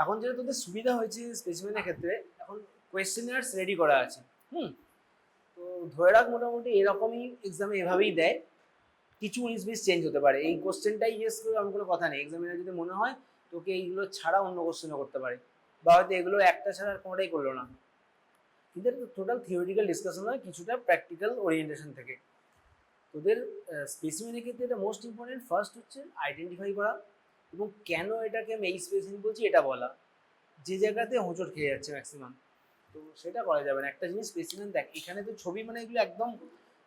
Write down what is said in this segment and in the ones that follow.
এখন যেটা তোদের সুবিধা হয়েছে স্পেসিমেনের ক্ষেত্রে, এখন কোয়েশ্চেনার্স রেডি করা আছে। হুম। তো ধরে রাখ মোটামুটি এরকমই এক্সামে এভাবেই দেয়, কিছু 19-20 চেঞ্জ হতে পারে। এই কোশ্চেনটাই ইয়েস করবে এমন কোনো কথা নেই, এক্সামিনার যদি মনে হয় তোকে এইগুলো ছাড়া অন্য কোশ্চেনও করতে পারে, বা হয়তো এগুলো একটা ছাড়া আর কোনোটাই করলো না। কিন্তু এটা টোটাল থিওরিটিক্যাল ডিসকাশন হয়, কিছুটা প্র্যাকটিক্যাল ওরিয়েন্টেশন থেকে। তোদের স্পেসিমেনের ক্ষেত্রে এটা মোস্ট ইম্পর্টেন্ট, ফার্স্ট হচ্ছে আইডেন্টিফাই করা, এবং কেন এটাকে আমি এই স্পেসিমেন বলছি এটা বলা। যে জায়গাতে হোঁচট খেয়ে যাচ্ছে ম্যাক্সিমাম, তো সেটা করা যাবে না। একটা জিনিস স্পেসিমেন দেখ, এখানে তো ছবি মানে এগুলো একদম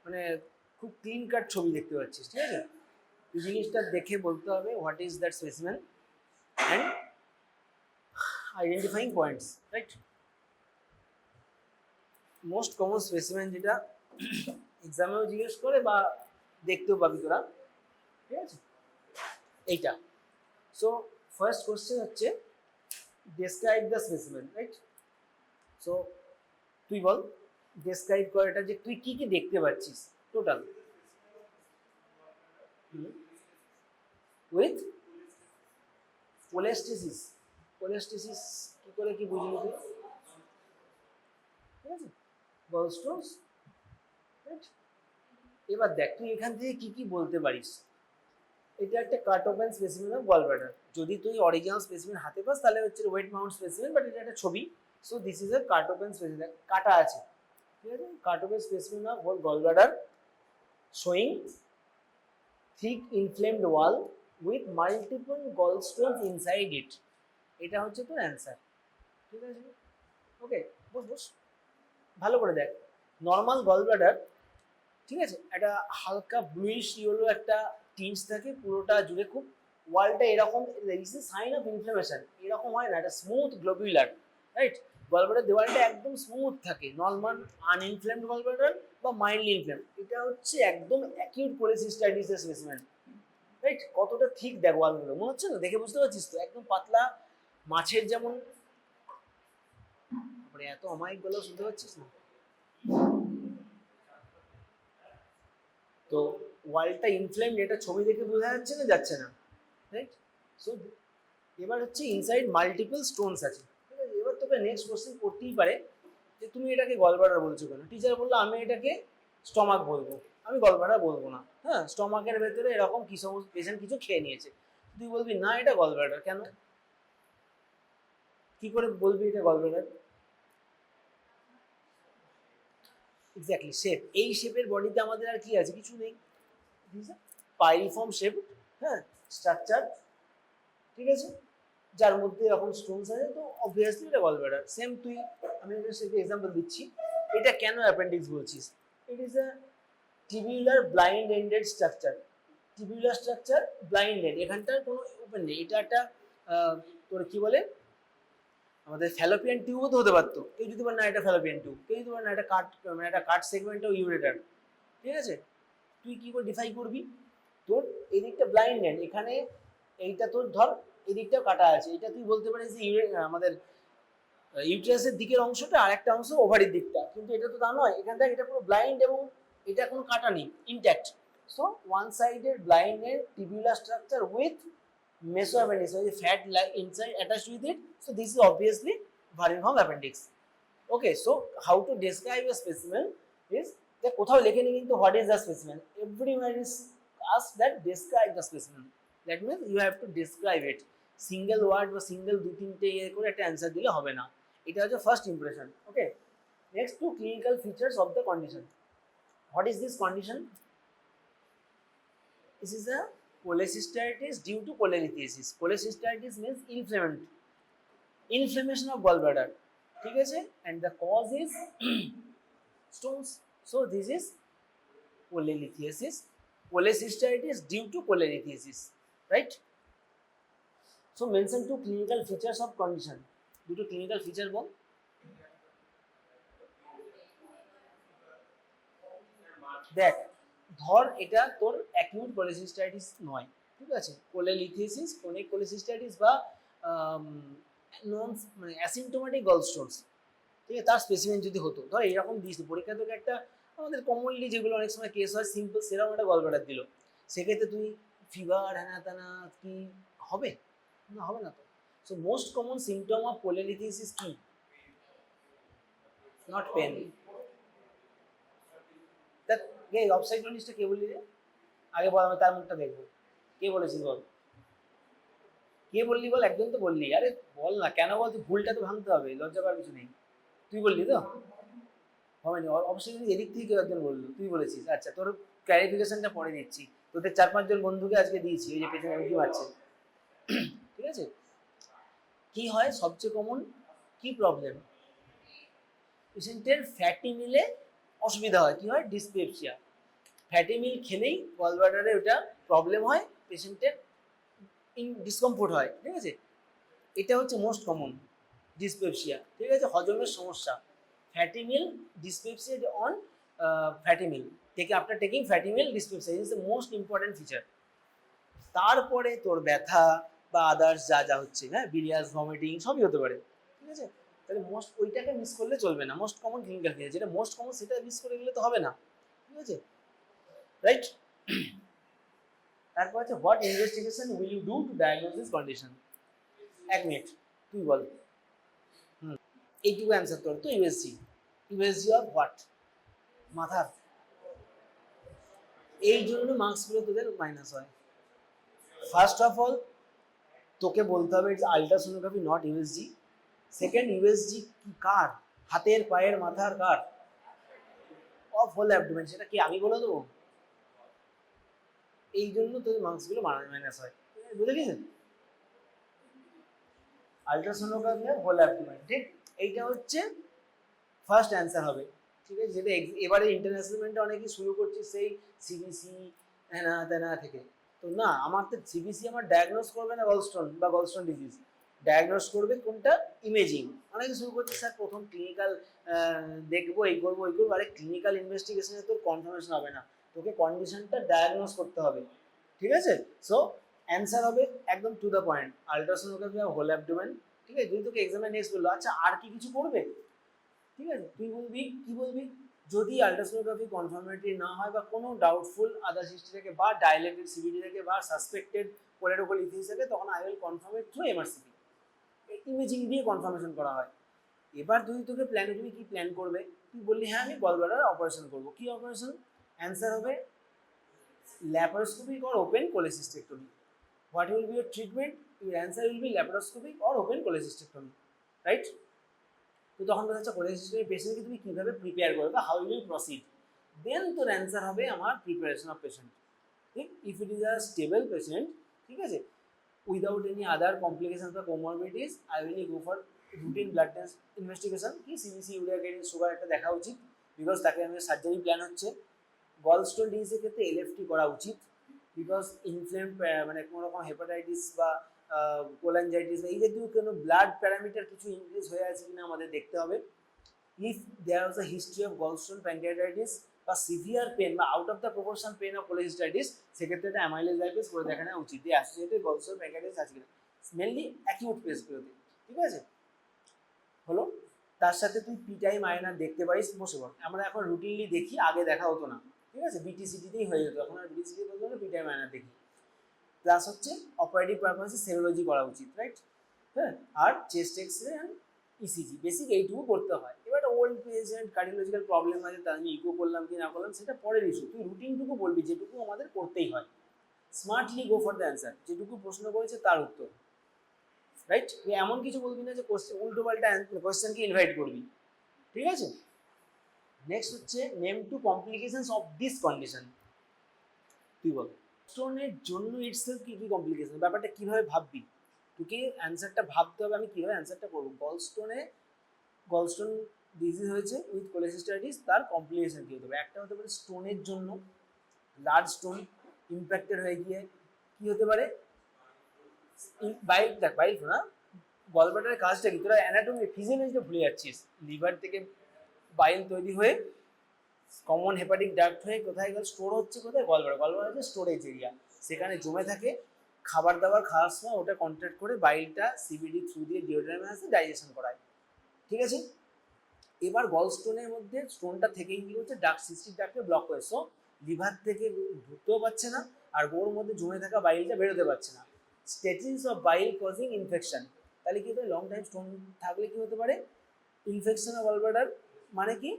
মানে খুব ক্লিন কাট ছবি দেখতে পাচ্ছিস, ঠিক আছে? এই জিনিসটা দেখে বলতে হবে what is that specimen and identifying points, right? Most common specimen যেটা এক্সামেও জিজ্ঞেস করে বা দেখতেও পাবি তোরা, ঠিক আছে, এইটা। সো ফার্স্ট কোশ্চেন হচ্ছে describe the specimen, right? So তুই বল, ডেসক্রাইব কর এটা, যে তুই কি কি দেখতে পাচ্ছিস টোটাল উইথ কোলেস্টেসিস। কোলেস্টেসিস কি করে কি বুঝলি তুই? ঠিক আছে, গলস্টোনস, রাইট? এবার দেখ তুই এখান থেকে কি কি বলতে পারিস। এটা একটা কাট ওপেন স্পেসিমেন অফ গলব্লাডার। যদি তুই অরিজিনাল স্পেসিমেন হাতে পাস তাহলে হচ্ছে ওয়েট মাউন্ট স্পেসিমেন, বাট এটা একটা ছবি। So this is a cut open specimen, কাটা আছে, ঠিক আছে? Cut open specimen of gallbladder showing thick inflamed wall with multiple gallstones inside it. এটা হচ্ছে তোর অ্যান্সার, ঠিক আছে? ওকে, বস বস, ভালো করে দেখ। নর্মাল গলব্লাডার, ঠিক আছে, একটা হালকা ব্লুইশ ইয়েলো একটা টিন্স থাকে পুরোটা জুড়ে, খুব ওয়ালটা এরকম, is a sign of inflammation. এরকম হয় না, এটা স্মুথ গ্লোবুলার, রাইট? গলব্লাডার দেওয়ালটা একদম স্মুথ থাকে, নর্মাল আনইনফ্লেমড গলব্লাডার বা মাইল্ডলি ইনফ্লেমড। এটা হচ্ছে একদম অ্যাকিউট কোলেসিস্টাইটিসের স্পেসিমেন, রাইট? কতটা ঠিক দেখ ওয়ালগুলো, মনে হচ্ছে না? দেখে বুঝতে পারছিস তো, একদম পাতলা মাছের যেমন। এত অমায়িক গলা শুনতে পাচ্ছিস না? তো ওয়ালটা ইনফ্লেমড, এটা ছবি দেখে বোঝা যাচ্ছে না, যাচ্ছে না, রাইট? সো এবার হচ্ছে ইনসাইড মাল্টিপল স্টোনস আছে, ঠিক আছে? এবার তোকে নেক্সট কোশ্চেন করতেই পারে যে তুমি এটাকে গলব্লাডার বলছো কেন? টিচার বললো আমি এটাকে স্টমাক বলবো, আমি গলব্লাডার বলবো না। হ্যাঁ, স্টমাকের ভেতরে এরকম কি সমস্ত পেশেন্ট কিছু খেয়ে নিয়েছে, তুই বলবি না এটা গলব্লাডার। কেন, কি করে বলবি এটা গলব্লাডার? Exactly, shape. এই শেপের বডিতে আমাদের আর কি আছে? কিছু নেই, পাইরিফর্ম শেপ, হ্যাঁ, স্ট্রাকচার, ঠিক আছে, যার মধ্যে এরকম স্টোনস আছে। তো অবভিয়াসলি এটা গলব্লাডার। সেম তুই, আমি সেটা এক্সাম্পল দিচ্ছি, এটা কেন অ্যাপেন্ডিক্স বলছিস? It is a tubular blind ended structure. Tubular structure blind end, এখানটার কোনো ওপেন নেই। এটা একটা তোর কি বলে, আমাদের ফ্যালোপিয়ান টিউবও তো হতে পারতো। কেউ যদি বলে না এটা ফ্যালোপিয়ান টিউব, কেউ যদি বলে না এটা কাট, মানে একটা কাট সেগমেন্টও ইউরেটার, ঠিক আছে? তুই কি করে ডিফাই করবি? তোর এদিকটা ব্লাইন্ড এন্ড, এখানে এইটা তোর ধর এদিকটাও কাটা আছে, এটা তুই বলতে পারিস যে আমাদের ইউটেরাসের দিকের অংশটা, আর একটা অংশ ওভারির দিকটা, কিন্তু এটা তো তা নয়। এখান থেকে এটা পুরো ব্লাইন্ড এবং এটা কোনো কাটা নেই, intact. So one sided blinded tubular structure with mesoappendix, so the fat inside attached with it. So this is obviously variform appendix. Okay, so how to describe a specimen is that কোথাও লেখেনি কিন্তু what is the specimen, everywhere is asked that describe the specimen. That means you have to describe it, single word বা single দু তিনটে ইয়ে করে একটা answer দিলে হবে না। এটা হচ্ছে first impression. Okay, next to clinical features of the condition. What is this condition? This is a cholecystitis due to cholelithiasis. Cholecystitis means inflammation of gallbladder, ঠিক আছে? And the cause is stones. So this is cholelithiasis. Cholecystitis due to cholelithiasis, right? So mention two clinical features of condition. দুটো clinical feature বল। দেখ, ধর এটা তোর acute cholecystitis নয়, ঠিক আছে, কোলেলিথিয়াসিস, ক্রনিক কোলেসিস্টাইটিস বা নন মানে অ্যাসিম্পটোমেটিক গলস্টোনস, ঠিক আছে, তার স্পেসিমেন যদি হতো। ধর এরকম দিস পরীক্ষা তোকে একটা, আমাদের কমনলি যেগুলো অনেক সময় কেস হয় সিম্পল, সেরকম একটা গলব্লাডার দিল, সেক্ষেত্রে তুই ফিভার হ্যানা ত্যানা কি হবে? না, হবে না তো। So most common symptom of cholelithiasis কি? Not pain. দ্যাট এই অফসাইড নোটিশটা কে বললি রে? আগে বল, আমি তার মুখটা দেখবো। কে বলেছিস বল? কে বললি বল, একজন তো বললি। আরে বল না, কেন বল, তুই ভুলটা তো ভাঙতে হবে, লজ্জা পাওয়ার কিছু নেই। তুই বললি তো? হবে না, অবশ্যই এদিক থেকে কেউ একজন বললো, তুই বলেছিস। আচ্ছা, তোর ক্লারিফিকেশনটা পরে দিচ্ছি। তোদের 4-5 জন বন্ধুকে আজকে দিয়েছি, ওই যে পেছনে উঁকি মারছে। ঠিক আছে? কি হয় সবচেয়ে কমন, কি প্রবলেম? পেশেন্টের ফ্যাটি মিলে অসুবিধা হয়, কি হয়? ডিসপেপসিয়া। ফ্যাটি মিল খেলেই গলব্লাডারে ওটা প্রবলেম হয়, পেশেন্টের ডিসকমফোর্ট হয়। ঠিক আছে? এটা হচ্ছে মোস্ট কমন ডিসপেপসিয়া। ঠিক আছে? হজমের সমস্যা, fatty meal dyspepsia on fatty meal, after taking fatty meal dyspepsia is the most important feature. তারপরে তোর ব্যথা বা আদার্স যা যা হচ্ছে, হ্যাঁ, বিলিয়াস, ভমিটিং সবই হতে পারে। ঠিক আছে? তাহলে ওইটাকে মিস করলে চলবে না, মোস্ট কমন ক্লিনিক্যাল ফিচার যেটা মোস্ট কমন, সেটা মিস করে গেলে তো হবে না। ঠিক আছে? রাইট? তারপর হচ্ছে what investigation will you do to diagnose this condition? 1 minute, তুই বল। এইটুকু অ্যান্সার তোর তো ইউএসজি। USG of what? মাথার। এই জন্য মার্কসগুলো তোদের মাইনাস হয়। ফার্স্ট অফ অল তোকে বলতে হবে it's ultrasonography, not USG. Second, USG কি কার? হাতের, পায়ের, মাথার, কার? Of whole abdomen. সেটা কি আমি বলে দেবো? এই জন্য তোদের মার্কসগুলো মাইনাস হয়। বুঝে গেছেন? আলট্রাসোনোগ্রাফি আর হোল অ্যাবডোমেন, ঠিক? এইটা হচ্ছে ফার্স্ট অ্যান্সার হবে। ঠিক আছে? যেটা এবারে ইন্টারন্যাশনাল অনেকেই শুরু করছে সেই সিবিসি হ্যানা তেনা থেকে। তো না, আমার তো সিবিসি আমার ডায়াগনোজ করবে না গলস্টোন বা গলস্টোন ডিজিজ, ডায়াগনোজ করবে কোনটা? ইমেজিং। অনেকে শুরু করছে স্যার প্রথম ক্লিনিক্যাল দেখবো, এই করবো ওই করবো। আরে ক্লিনিক্যাল ইনভেস্টিগেশনে তোর কনফার্মেশন হবে না, তোকে কন্ডিশনটা ডায়াগনোজ করতে হবে। ঠিক আছে? সো অ্যান্সার হবে একদম টু দ্য পয়েন্ট, আলট্রাসোনোগ্রাফি আর হোল অ্যাবডোমেন। ঠিক আছে? যদি তোকে এক্সামে নেক্সট বললো আচ্ছা আর কি কিছু করবে, ঠিক আছে, তুই বলবি কি বলবি? যদি আলট্রাসোনোগ্রাফি কনফার্মেটরি না হয় বা কোনো ডাউটফুল আদার হিস্ট্রি থেকে বা ডাইলেটেড সিবিডি থেকে বা সাসপেক্টেড কোলেডোকোলিথিস থেকে, তখন I will confirm it through MRCP. Imaging দিয়ে কনফার্মেশন করা হয়। এবার যদি তোকে প্ল্যানে, তুমি কি প্ল্যান করবে? তুই বললি হ্যাঁ আমি গলব্লাডার অপারেশন করবো। কি অপারেশন? অ্যান্সার হবে laparoscopic or open cholecystectomy. What will be your treatment? Your answer will B laparoscopic or open cholecystectomy. Right? তো তখন কথা হচ্ছে কোলেসিস্টেমি পেশেন্টকে তুমি কীভাবে প্রিপেয়ার করবে বা হাউ উইল প্রসিড। দেন তোর অ্যান্সার হবে আমার প্রিপারেশন অফ পেশেন্ট। ঠিক? If it is a stable patient, ঠিক আছে, উইদাউট এনি আদার কমপ্লিকেশন বা comorbidities, I will go for routine blood test investigation. কি সিবিসি, ইউরিয়া ক্রিয়েটিন, সুগার একটা দেখা উচিত, বিকজ তাকে আমি সার্জারি প্ল্যান হচ্ছে। গলস্টোন ডিজিজের ক্ষেত্রে এলএফটি করা উচিত, বিকজ ইনফ্লেম মানে কোনো রকম হেপাটাইটিস বা কোলাঞ্জাইটিস এই জাতীয় কোনো ব্লাড প্যারামিটার কিছু ইনক্রিজ হয়ে আছে কিনা আমাদের দেখতে হবে। If there was a history of gallstone pancreatitis বা সিভিয়ার পেন বা out of the proportion pain of cholecystitis, সেক্ষেত্রে একটা অ্যামাইলেজ লাইপেজ করে দেখানো উচিত যে অ্যাসোসিয়েটেড গলস্টোন প্যানক্রিয়াটাইটিস আছে কিনা, মেনলি অ্যাকিউট কেসগুলোতে। ঠিক আছে? হলো। তার সাথে তুই পি টাইম আয়নার দেখতে পারিস বসে বল। আমরা এখন রুটিনলি দেখি, আগে দেখা হতো না। ঠিক আছে? বিটিসিটিতেই হয়ে যেত, এখন আর বিটিসিটি বলতে না, পি টাইম আয়নার দেখি। প্লাস হচ্ছে অপারেটিভ পারপাসে সেরোলজি করা উচিত। রাইট? হ্যাঁ, আর chest X-ray and ECG, basic এইটুকু করতে হয়। এবার ওল্ড পেশেন্ট কার্ডিওলজিক্যাল প্রবলেম আছে, তা আমি ইকো করলাম কি না করলাম সেটা পরের ইস্যু। তুই রুটিনটুকু বলবি যেটুকু আমাদের করতেই হয়। Smartly go for the answer, যেটুকু প্রশ্ন করেছে তার উত্তর। রাইট? তুই এমন কিছু বলবি না যে কোশ্চেন উল্টো পাল্টা কোশ্চেনকে ইনভাইট করবি। ঠিক আছে? নেক্সট হচ্ছে name two complications of this condition. তুই বল স্টোনের জন্য ইটসেলফ কি কি কমপ্লিকেশন, ব্যাপারটা কিভাবে ভাববি? তোকে অ্যান্সারটা ভাবতে হবে আমি কিভাবে অ্যান্সারটা করবো। গলস্টোন ডিজিজ হয়েছে উইথ কোলেসিস্টাইটিস, তার কমপ্লিকেশন কী হতে পারে? একটা হতে পারে স্টোনের জন্য, লার্জ স্টোন ইম্প্যাক্টেড হয়ে গিয়ে কী হতে পারে? বাইল, দেখ বাইল না, গলব্লাডারের কাজটা কি, তোরা অ্যানাটমি ফিজিওলজিটা ভুলে যাচ্ছিস। লিভার থেকে বাইল তৈরি হয়ে কমন হেপাটিক ডাক্ট হয়ে কোথায় গেল স্টোর হচ্ছে, কোথায়? গলব্লাডার হচ্ছে স্টোরেজ এরিয়া, সেখানে জমে থাকে। খাবার দাবার খাওয়ার সময় ওটা কন্ট্যাক্ট করে বাইলটা সিবিডি থ্রু দিয়ে ডিওড্রামে আসে, ডাইজেশন করায়। ঠিক আছে? এবার গলস্টোনের মধ্যে স্টোনটা থেকেই কি হচ্ছে, ডাক্ট, সিস্টিক ডাক্টে ব্লক হয়েছে, সো লিভার থেকে ঢুকতেও পারছে না, আর ওর মধ্যে জমে থাকা বাইলটা বেরোতে পারছে না। স্টেজিস অফ বাইল কজিং ইনফেকশন। তাহলে কি হতে লং টাইম স্টোন থাকলে কি হতে পারে ইনফেকশন অফ গলব্লাডার, মানে কি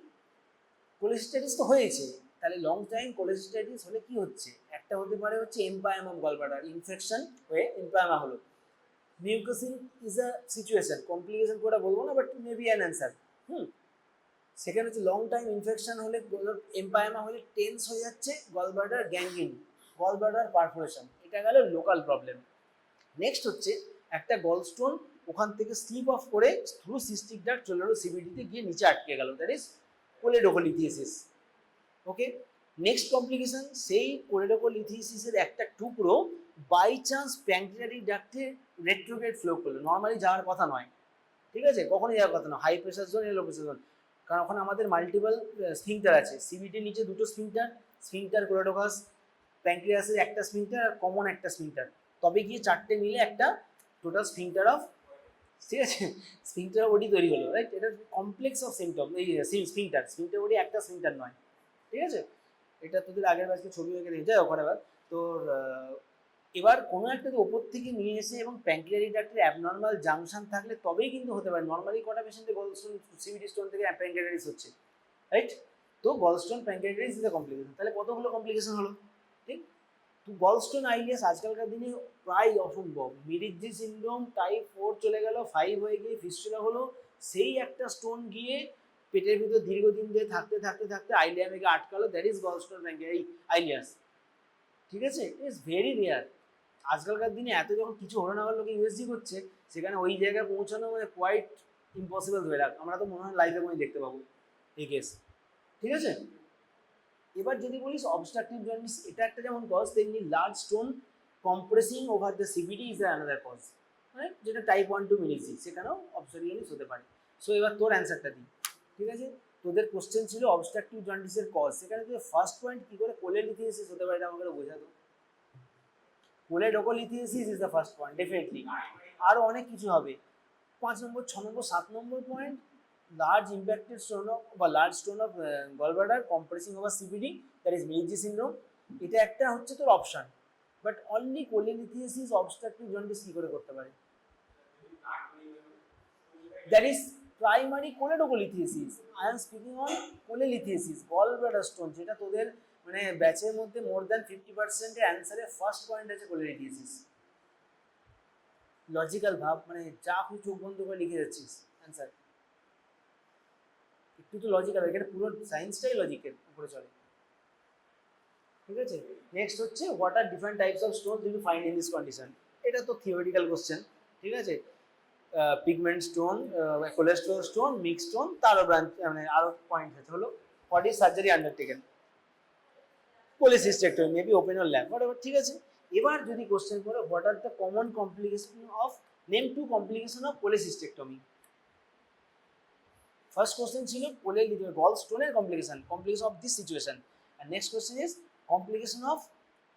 কোলেসিস্টাইটিস তো হয়েছে, তাহলে লং টাইম কোলেসিস্টাইটিস হলে কি হচ্ছে, একটা হতে পারে হচ্ছে এমপায়ামা অফ গলব্লাডার, ইনফেকশন হয়ে এমপায়ামা হলো। মিউকোসিন ইজ আ সিচুয়েশন, কমপ্লিকেশন কোটা বলবো না, but may be an answer. সেখানে হচ্ছে লং টাইম ইনফেকশন হলে এমপায়ামা হলে টেন্স হয়ে যাচ্ছে গলব্লাডার, গ্যাংগ্রিন, গলব্লাডার পারফোরেশন, এটা গেল লোকাল প্রবলেম। নেক্সট হচ্ছে একটা গলস্টোন ওখান থেকে স্লিপ অফ করে থ্রু সিস্টিক ডাক্ট চলে গেলো সিবিডিতে গিয়ে নিচে আটকে গেল, that is choledocholithiasis. Okay, next complication, সেই কোলেডোকোলিথিয়াসিসের একটা টুকরো বাই চান্স প্যাঙ্ক্রিয়াটিক ডাক্টে রেট্রোগ্রেড ফ্লো করলো, নর্মালি যাওয়ার কথা নয়, ঠিক আছে, কখনোই যাওয়ার কথা নয়, high pressure zone, low pressure zone, কারণ ওখানে আমাদের মাল্টিপল স্ফিংটার আছে, সিবিটির নিচে দুটো স্ফিংটার কোলেডোকাস প্যাঙ্ক্রিয়াসের একটা স্ফিংটার আর কমন একটা স্ফিংটার, তবে গিয়ে চারটে মিলে একটা টোটাল স্ফিংটার অফ, ঠিক আছে, স্ফিংটার বডি তৈরি হলো, রাইট, এটা কমপ্লেক্স অফ সিমটম, এই স্ফিংটার বডি একটা স্ফিংটার নয়, ঠিক আছে, এটা তোদের আগের ব্যাচকে ছবি হয়ে দেখে যায় ওখানে। তোর এবার কোনো একটা ওপর থেকে নিয়ে এসে এবং প্যাঙ্ক্রিয়াটিক ডাক্টের অ্যাবনর্মাল জাংশন থাকলে তবেই কিন্তু হতে পারে, নর্মালি কটা পেশেন্টের গলস্টোন সিবিডি স্টোন থেকে প্যাঙ্ক্রিয়াটাইটিস হচ্ছে, রাইট, তো gallstone pancreatitis is a complication, তাহলে কতগুলো কমপ্লিকেশন হলো, ঠিক, তো গলস্টোন আইলিয়াস আজকালকার দিনে প্রায় অসম্ভব, মিরিজি সিনড্রোম টাইপ 4 চলে গেল, 5 হয়ে গিয়ে ফিস্টুলা হলো, সেই একটা স্টোন গিয়ে পেটের ভিতর দীর্ঘদিন ধরে থাকতে থাকতে থাকতে আইলিয়ামে গিয়ে আটকালো, দ্যাট ইজ গলস্টোন আইলিয়াস, ঠিক আছে, ইট ইজ ভেরি রেয়ার। আজকালকার দিনে এত যখন কিছু হলো না হলো লোকে ইউএসজি করছে, সেখানে ওই জায়গায় পৌঁছানো মানে কোয়াইট ইম্পসিবল হয়ে রাখ, আমরা তো মনে হয় লাইফে কোনো দেখতে পাবো এই কেস, ঠিক আছে। এবার যদি বলিস অবস্ট্রাকটিভ জন্ডিস, এটা একটা যেমন কজ, তেমনি large stone compressing over the CBD is another cause, মানে যেটা টাইপ 1-2 মিলিসি, সেখানেও অবস্ট্রাকটিভ জন্ডিস হতে পারে। সো এবার তোর অ্যান্সারটা দিই, ঠিক আছে, তোদের কোশ্চেন ছিল অবস্ট্রাকটিভ জন্ডিসের কজ, সেখানে তুই ফার্স্ট পয়েন্ট কি করে কোলেলিথিয়াসিস হতে পারে এটা আমাকে বোঝাতো। Choledocholithiasis is the first point, definitely, আরও অনেক কিছু হবে, 5 নম্বর, 6 নম্বর, 7 নম্বর point, large impacted stone of বা large stone of gallbladder compressing over CBD, that is Meiji syndrome, এটা একটা হচ্ছে তোর option, but only cholelithiasis obstructive jaundice কি করে করতে পারে, that is primary choledocholithesis, I am speaking on cholelicthesis, gallbladder stone, যেটা তোদের মানে ব্যাচের মধ্যে মোর দ্যান 50% এর অ্যান্সারে ফার্স্ট পয়েন্ট আছে কোলেলিথিয়াসিস। লজিক্যাল ভাব, মানে যা তুই চোখ বন্ধ করে লিখে যাচ্ছিস অ্যান্সার, একটু তো লজিক্যাল, এখানে পুরো সায়েন্সটাই লজিকের উপরে চলে, ঠিক আছে। নেক্সট হচ্ছে what are different types of stone you find in this condition, এটা তো থিওরিটিক্যাল কোশ্চেন, ঠিক আছে, pigment stone, cholesterol stone, mix stone, তারও ব্রাঞ্চ মানে আরও পয়েন্ট আছে, হলো what is surgery undertaken, cholecystectomy, maybe open or lap, whatever, ঠিক আছে। এবার যদি কোশ্চেন করো what are the common complication of, name 2 complication of cholecystectomy, first question ছিল গলস্টোনের complication of this situation, R next question is complication of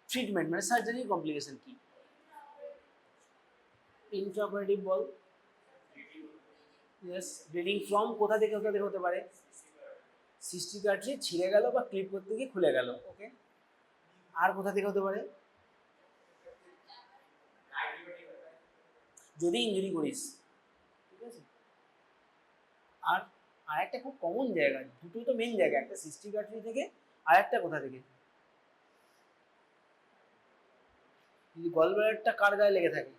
treatment, মানে সার্জারির complication কি, intraoperative ball, yes, bleeding from কোথা থেকে হতে পারে, সিস্টিক আর্টারি ছিঁড়ে গেল বা ক্লিপ করতে গিয়ে খুলে গেল, ওকে, আর কোথা থেকে হতে পারে, যদি ইনজুরি করিস, ঠিক আছে, আর আরেকটা খুব কমন জায়গা, দুটোই তো মেন জায়গা, একটা সিস্টিক আর্টারি থেকে, আর একটা কোথা থেকে, যদি গলব্লাডারটা কার গায়ে লেগে থাকে,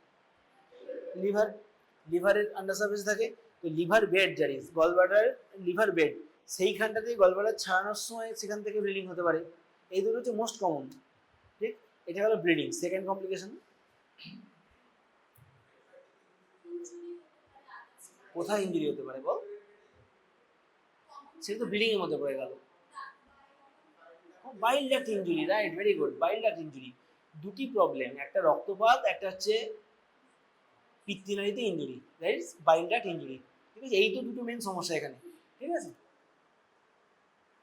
লিভারের আন্ডার সার্ফেস থাকে, তো লিভার বেড যার ইজ গলব্লাডার, লিভার বেড, সেইখানটা থেকে গলব্লাডার ছাড়ানোর সময় সেখান থেকে ব্লিডিং হতে পারে, এই দুটো হচ্ছে মোস্ট কমন, ঠিক, এটা হলো ব্লিডিং। সেকেন্ড কমপ্লিকেশন, কোথায় ইঞ্জুরি হতে পারে বল, সেটা তো ব্লিডিং এর মধ্যে পড়ে গেল, bile duct injury, right, very good, bile duct injury, দুটি প্রবলেম, একটা রক্তপাত, একটা হচ্ছে পিত্তনালীতে injury, right, bile duct injury, ঠিক আছে, এই তো দুটো মেন সমস্যা এখানে, ঠিক আছে।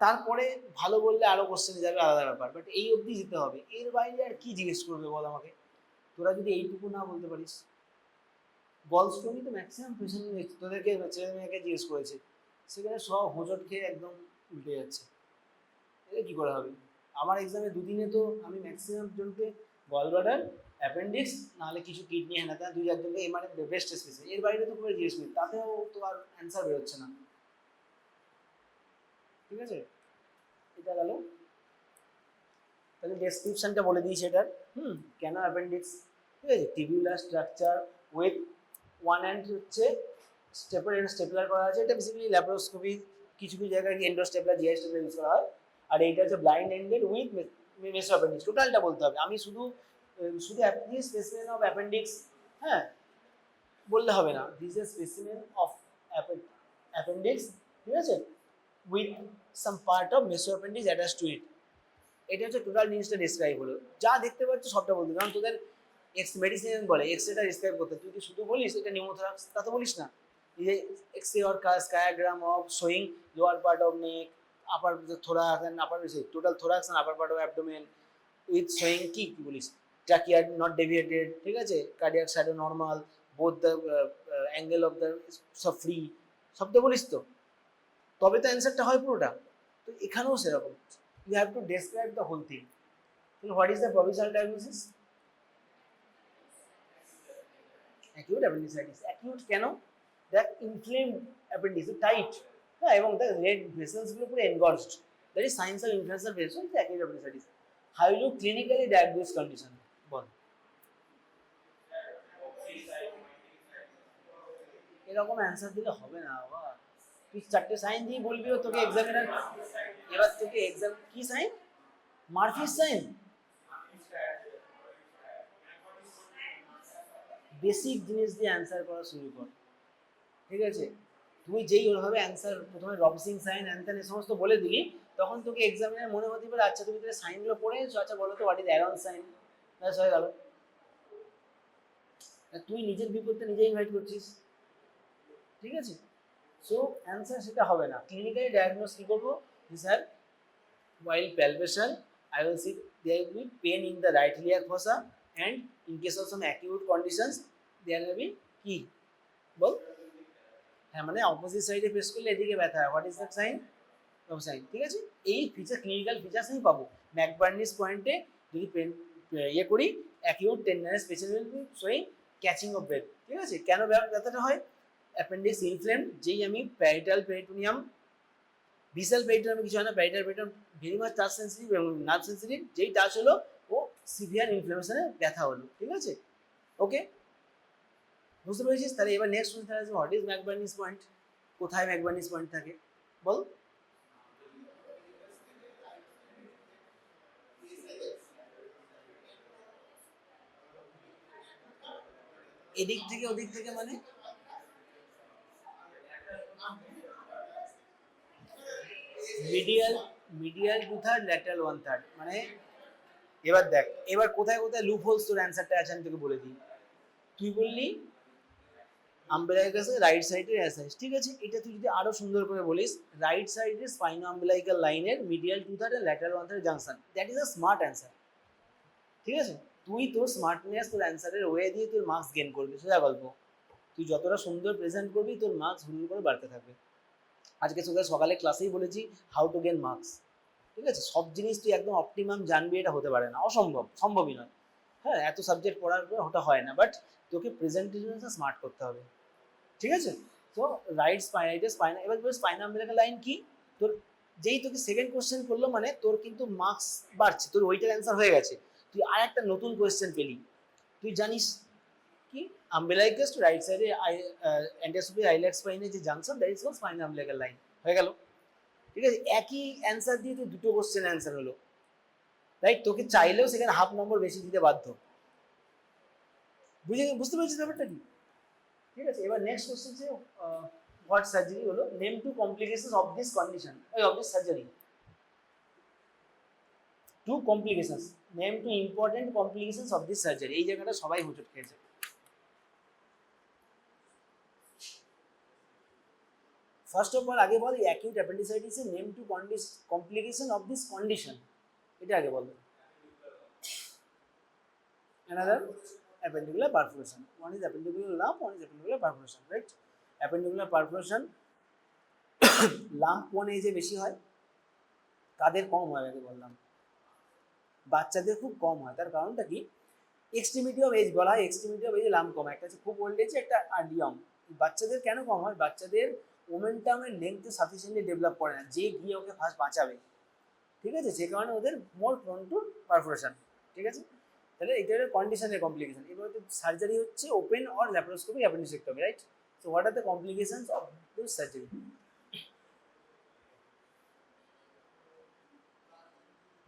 তারপরে ভালো বললে আরো কোশ্চেনে যাবে, আলাদা ব্যাপার, বাট এই অবধি যেতে হবে, এর বাইরে আর কি জিজ্ঞেস করবে বল আমাকে, তোরা যদি এইটুকু না বলতে পারিস, গলস্টোনই তো ম্যাক্সিমাম পেশেন্ট তোদেরকে ছেলে মেয়েকে জিজ্ঞেস করেছে, সেখানে সব হোঁচট খেয়ে একদম উল্টে যাচ্ছে, এটা কী করে হবে। আমার এক্সামে দুদিনে তো আমি ম্যাক্সিমাম জনকে গলব্লাডার অ্যাপেন্ডিক্স নাহলে কিছু কিডনি হ্যানা তা দুই একজনকে মানে বেস্ট স্পেসিমেন, এর বাইরে তো করে জিজ্ঞেস করি তাতেও তো আর অ্যান্সার বেরোচ্ছে না। ঠিক আছে, এটা গেল। তাহলে ডেসক্রিপশনটা বলে দিয়েছি এটার। কেন অ্যাপেন্ডিক্স, ঠিক আছে, tubular structure with one end হচ্ছে স্টেপলার করা আছে, এটা বেসিক্যালি ল্যাপারোস্কোপি কিছু কিছু জায়গায় এন্ডোস্টেপলার জিআই স্টেপলার ইউজ করা হয়। আর এইটা হচ্ছে ব্লাইন্ড এন্ডেড উইথ মেসো অ্যাপেন্ডিক্স, টোটালটা বলতে হবে। আমি শুধু শুধু স্পেসিমেন অফ অ্যাপেন্ডিক্স হ্যাঁ বললে হবে না, this is specimen of appendix, ঠিক আছে, with some part of mesoappendix attach to it. এটা হচ্ছে টোটাল জিনিসটা ডিসক্রাইব হলো, যা দেখতে পাচ্ছ সবটা বলতে, কারণ তোদের এক্স মেডিসিন বলে এক্সরেটা ডিসক্রাইব করতে, তুই কি শুধু বলিস এটা নিউমোথরাক্স, তা তো বলিস না। ये एक्स-रे और skygram of showing lower part of neck, upper thorax and upper total thorax and upper part of abdomen with showing কি বলিস trachea not deviated, ঠিক আছে, cardiac shadow normal, both the angle of the সব free, সব তো বলিস তো, তবে তো অ্যান্সারটা হয় পুরোটা। তো এখানেও সেরকম, you have to describe the whole thing. So what is the provisional diagnosis? Acute appendicitis. Acute কেন? The inflamed appendix tight, হ্যাঁ, এবং the red vessels গুলো পুরো engorged, that is signs of inflammation vessel, the acute appendicitis. How you clinically diagnose condition? বল, এরকম answer দিলে হবে না বাবা, তুই চারটে সাইন দিয়ে বলবি তোকে এক্সামিনার, এবার তোকে এক্সাম কি সাইন, মার্ফিস সাইন, বেসিক জিনিস দিয়ে অ্যান্সার করা শুরু কর, ঠিক আছে। তুই যেই ওইভাবে অ্যান্সার প্রথমে রবসিং সাইন অ্যান্সার এই সমস্ত বলে দিলি, তখন তোকে এক্সামিনার মনে হতে পারে আচ্ছা তুমি তাহলে সাইনগুলো পড়ে এসো, আচ্ছা বলো তো হোয়াট ইজ অ্যারন সাইন, ব্যাস হয়ে গেল। তুই নিজের বিপদটা নিজে ইনভাইট করছিস, ঠিক আছে। সো অ্যান্সার সেটা হবে না, ক্লিনিক্যালি ডায়াগনোস কী করবো, sir while palpation I will see there will be pain in the right iliac fossa, and in case of some acute conditions there will be কি বল, হ্যাঁ মানে অপোজিট সাইডে প্রেস করলে এদিকে ব্যথা হয়, হোয়াট ইজ দ্যাট সাইন, রব sign, ঠিক আছে। এই ফিচার ক্লিনিক্যাল ফিচার্স আমি পাবো ম্যাকবার্নিস পয়েন্টে, যদি ইয়ে করি acute tenderness patient will be showing catching of breath, ঠিক আছে। কেন ব্যথাটা হয়, অ্যাপেন্ডিক্স ইনফ্লেম, যেই আমি প্যারিটাল পেরিটোনিয়াম, বিসাল পেরিটোনিয়াম কিছু হয় না, parietal peritoneum very much touch sensitive এবং নার্ভ সেন্সিটিভ, যেই টাচ হলো ও সিভিয়ার ইনফ্লামেশনে ব্যথা হলো, ঠিক আছে। ওকে, বুঝতে পেরেছিস। তাহলে এবার নেক্সট কোশ্চেন আসবে, হোয়াট ইজ ম্যাকবার্নিস পয়েন্ট, কোথায় ম্যাকবার্নিস পয়েন্ট থাকে বল। এদিক থেকে ওদিক থেকে মানে মিডিয়াল, মিডিয়াল 2/3 ল্যাটারাল 1/3, মানে এবার দেখ এবার কোথায় কোথায় লুপ হোলস তোর অ্যান্সারটা আছে আমি তোকে বলে দিই। তুই বললি আম্বেলাইকাসের রাইট সাইডের অ্যাসাইজ, ঠিক আছে, এটা তুই যদি আরো সুন্দর করে বলিস রাইট সাইডের স্পাইনো আম্বেলাইকাল লাইনের মিডিয়াল 2/3 এর lateral 1/3 junction, that is a smart answer, ঠিক আছে। তুই তোর স্মার্টনেস তোর অ্যান্সারের ওয়ে দিয়ে তোর মার্কস গেইন করবি, সোজা গল্প। তুই যতটা সুন্দর প্রেজেন্ট করবি তোর মার্কস হুড় করে বাড়তে থাকবে। আজকে তোকে সকালে ক্লাসেই বলেছি হাউ টু গেন মার্কস, ঠিক আছে। সব জিনিস তুই একদম অপটিমাম জানবি এটা হতে পারে না, অসম্ভব, সম্ভবই নয়। হ্যাঁ, এত সাবজেক্ট পড়ার পর ওটা হয় না, বাট তোকে প্রেজেন্টেশনটা স্মার্ট করতে হবে, ঠিক আছে। তো রাইট স্পাইনাইটাস স্পাইনা, এবার স্পাইনা আম্বেলিকাল লাইন কি, তোর যেই তোকে সেকেন্ড কোশ্চেন করলো মানে তোর কিন্তু মার্কস বাড়ছে, তোর ওইটার অ্যান্সার হয়ে গেছে, তুই আর একটা নতুন কোয়েশ্চেন পেলি, তুই জানিস কি আম্বেলাইকাস টু রাইট সাইডে অ্যান্টাসোপিয়ার আইল্যাক্স স্পাইনের যে junction, that is called spina umbilical line, হয়ে গেল, ঠিক আছে। একই অ্যান্সার দিয়ে তুই দুটো কোশ্চেন অ্যান্সার হলো, রাইট। তোকে চাইলেও সেখানে হাফ নম্বর বেশি দিতে বাধ্য, বুঝতে পেরেছিস ব্যাপারটা কি, ঠিক আছে। এবার নেক্সট কোশ্চেন যে হোয়াট সার্জারি হলো, name two complications of this condition, of this surgery, two complications, name two important complications of this surgery, এই জায়গাটা সবাই হোঁচট খেয়েছে। ফার্স্ট অফ অল আগে বল অ্যাকিউট অ্যাপেন্ডিসাইটিস এর name two complication of this condition, এটা আগে বল। Another appendicular perforation, one is appendicular lump, one is appendicular perforation, right? Appendicular perforation lump কোন এজে বেশি হয়, কাদের কম হয় আগে বললাম, বাচ্চাদের খুব কম হয়, তার কারণটা কি, এক্সট্রিমিটি অফ এজ বলা হয়, এক্সট্রিমিটি অফ এজে লাম কম, একটা হচ্ছে খুব ওল্ড এজ, একটা আর্লি ইয়ং। বাচ্চাদের কেন কম হয়? বাচ্চাদের মোমেন্টামের লেন্থ সাফিসিয়েন্টলি ডেভেলপ করে না, যে গিয়ে ওকে ফার্স্ট বাঁচাবে, ঠিক আছে, সে কারণে ওদের মোর প্রন টু পারফোরেশন, ঠিক আছে। তাহলে এটা হলো কন্ডিশনের কমপ্লিকেশন। এবার তো সার্জারি হচ্ছে open or laparoscopy appendicectomy, right? So what are the complications of this surgery?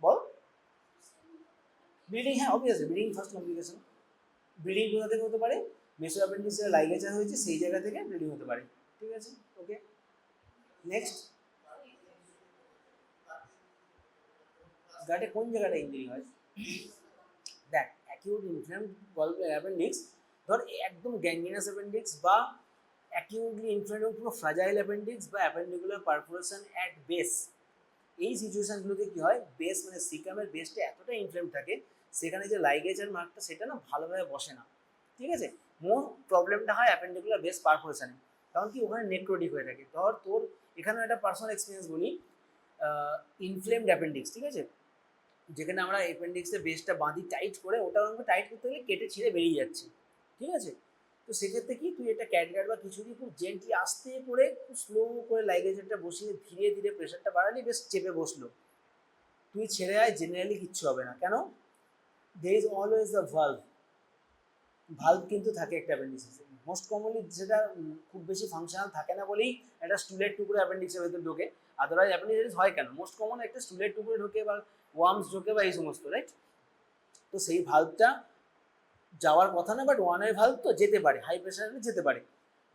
বল। ব্লিডিং, হ্যাঁ obviously bleeding first complication. Bleeding কোথা থেকে হতে পারে? মেসো অ্যাপেন্ডিক্সে লাইগেচার হয়েছে সেই জায়গা থেকে ব্লিডিং হতে পারে, ঠিক আছে। ওকে, নেক্সট। গাটে কোন জায়গাটা ইঞ্জুরি হয়? দেখ, অ্যাকিউট ইনফ্লেমড অ্যাপেন্ডিক্স, ধর একদম গ্যাংগ্রিনাস অ্যাপেন্ডিক্স বা অ্যাকিউটলি ইনফ্লেমড পুরো ফ্রাজাইল অ্যাপেন্ডিক্স বা অ্যাপেন্ডিকুলার পারফোরেশন অ্যাট বেস, এই সিচুয়েশনগুলোতে কি হয়, বেস মানে সিকামের বেসটা এতটা ইনফ্লেম থাকে, সেখানে যে লাইগেচার মার্কটা সেটা না ভালোভাবে বসে না, ঠিক আছে। মোর প্রবলেমটা হয় অ্যাপেন্ডিকুলার বেস পারফোরেশনে, কারণ কি ওখানে নেক্রোটিক হয়ে থাকে। ধর তোর এখানেও একটা পার্সোনাল এক্সপিরিয়েন্স বলি, ইনফ্লেমড অ্যাপেন্ডিক্স, ঠিক আছে, যেখানে আমরা অ্যাপেন্ডিক্সের বেসটা বাঁধি টাইট করে, ওটা আমাকে টাইট করতে গেলে কেটে ছিঁড়ে বেরিয়ে যাচ্ছে, ঠিক আছে। তো সেক্ষেত্রে কি তুই এটা ক্যাটগার্ড বা কিছু দিয়ে খুব জেন্টলি আস্তে করে খুব স্লো করে লাইগেশনটা বসিয়ে ধীরে ধীরে প্রেশারটা বাড়ালি, বেশ চেপে বসলো, তুই ছেড়ে আয়, জেনারেলি কিচ্ছু হবে না। কেন? There is always the valve, valve কিন্তু থাকে একটা অ্যাপেন্ডিক্সে। মোস্ট কমনলি যেটা খুব বেশি ফাংশনাল থাকে না বলেই একটা স্টুলের টুকরো অ্যাপেন্ডিক্সের ভেতর ঢোকে, আদারওয়াইজ অ্যাপেন্ডিক্সাইটিস হয় কেন? মোস্ট কমন একটা স্টুলের টুকরো ঢোকে বা ওয়ার্মস ঢোকে বা এই সমস্ত, রাইট? তো সেই ভালভটা যাওয়ার কথা না, বাট ওয়ানের ভালভ তো যেতে পারে, হাই প্রেশারে যেতে পারে,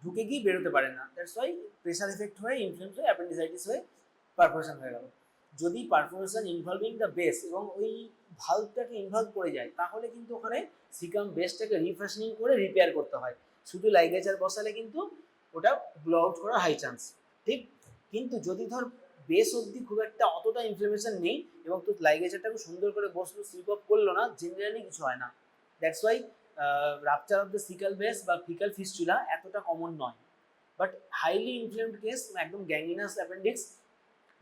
ঢুকে গিয়ে বেরোতে পারে না, দ্যাটস ওয়াই প্রেশার এফেক্ট হয়ে ইনফ্লেমস হয়ে অ্যাপেন্ডিসাইটিস হয়ে পারফোরেশন হয়ে গেল। যদি পারফোরেশন ইনভলভিং দ্য বেস এবং ওই ভালভটাকে ইনভলভ করে যায়, তাহলে কিন্তু ওখানে সিকাম বেসটাকে রিফ্রেশনিং করে রিপেয়ার করতে হয়। শুধু লাইগেচার বসালে কিন্তু ওটা ব্লো আউট করার হাই চান্স, ঠিক। কিন্তু যদি ধর বেস অবধি খুব একটা অতটা ইনফ্লেমেশন নেই এবং তোর লাইগেচারটাকে সুন্দর করে বসলো, স্লিপ আপ করলো না, জেনারেলি কিছু হয় না। That's why rupture of the caecal base বা ফিকাল ফিস্চুলা এতটা কমন নয়। বাট হাইলি ইনফ্লেমড কেস, একদম গ্যাংগ্রিনাস অ্যাপেন্ডিক্স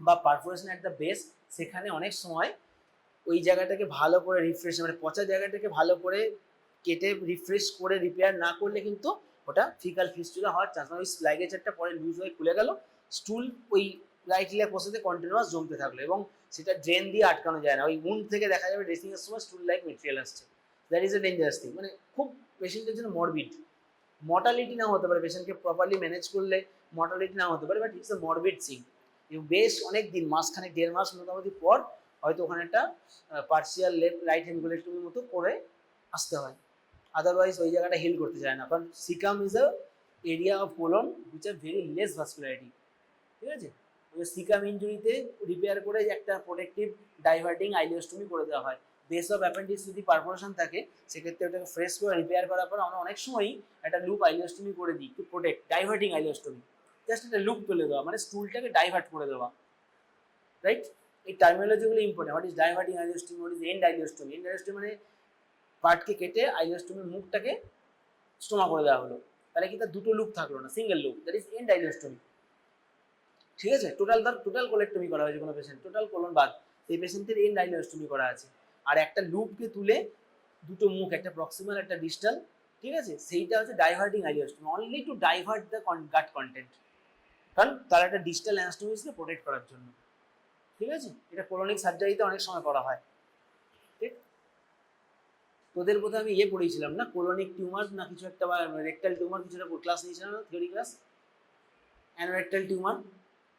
বা পারফোরেশন অ্যাট দ্য বেস, সেখানে অনেক সময় ওই জায়গাটাকে ভালো করে রিফ্রেশ, মানে পচা জায়গাটাকে ভালো করে কেটে রিফ্রেশ করে রিপেয়ার না করলে কিন্তু ওটা ফিকাল ফিস্টুলা হওয়ার চান্স, মানে ওই লাইগেচারটা পরে লুজ হয়ে খুলে গেল, স্টুল ওই রাইট লেগ পোষাতে কন্টিনিউয়াস জমতে থাকলো এবং সেটা ড্রেন দিয়ে আটকানো যায় না, ওই উন্ড থেকে দেখা যাবে ড্রেসিংয়ের সময় স্টুল লাইক মেটেরিয়াল আসছে। That is a dangerous thing, মানে খুব পেশেন্টের জন্য মরবিড, মর্টালিটি না হতে পারে, পেশেন্টকে প্রপারলি ম্যানেজ করলে মর্টালিটি না হতে পারে, but it's a morbid thing. বেশ অনেক দিন, মাসখানেক 1.5 মাস মোটামুটি পর হয়তো ওখানে একটা পার্সিয়াল লেফট রাইট হ্যান্ড মতো করে আসতে হয়, আদারওয়াইজ ওই জায়গাটা হিল করতে চায় না, কারণ caecum is a area of colon which are very less vascularity, ঠিক আছে। ওই সিকাম ইঞ্জুরিতে রিপেয়ার করে একটা প্রোটেক্টিভ ডাইভার্টিং আইলিওস্টমি করে দেওয়া হয়। বেস অফ অ্যাপেন্ডিক্স যদি পারফোরেশন থাকে, সেক্ষেত্রে ওটাকে ফ্রেশ করে রিপেয়ার করার পর আমরা অনেক সময়ই একটা লুপ আইলিওস্টমি করে দিই to protect, diverting ileostomy, just একটা লুপ তুলে দেওয়া, মানে স্টুলটাকে ডাইভার্ট করে দেওয়া, রাইট। এই টার্মিনোলজিগুলো important. What is diverting ileostomy, what is end ileostomy? End ileostomy মানে পার্টকে কেটে আইলিওস্টমির মুখটাকে স্টোমা করে দেওয়া হলো, তাহলে কি তার দুটো লুপ থাকলো না, single loop, that is end ileostomy, ঠিক আছে। টোটাল কোলেক্টমি করা হয়েছে কোনো পেশেন্ট, টোটাল কোলন বাদ, সেই পেশেন্টের এন্ড আইলিওস্টমি করা আছে, আর একটা লুপকে তুলে দুটো মুখ, একটা প্রক্সিমাল একটা ডিস্টাল, ঠিক আছে, সেইটা হচ্ছে diverting ileostomy, only to divert the gut content, কারণ তার একটা ডিস্টাল অ্যানাস্টোমিসকে প্রোটেক্ট করার জন্য, ঠিক আছে। এটা কোলনিক সার্জারিতে অনেক সময় করা হয়, ঠিক। তোদের বোধহয় আমি পড়েছিলাম না, কোলনিক টিউমার না কিছু একটা, বা রেক্টাল টিউমার কিছু একটা ক্লাস নিয়েছিলাম না, থিওরি ক্লাস, অ্যানোরেক্টাল টিউমার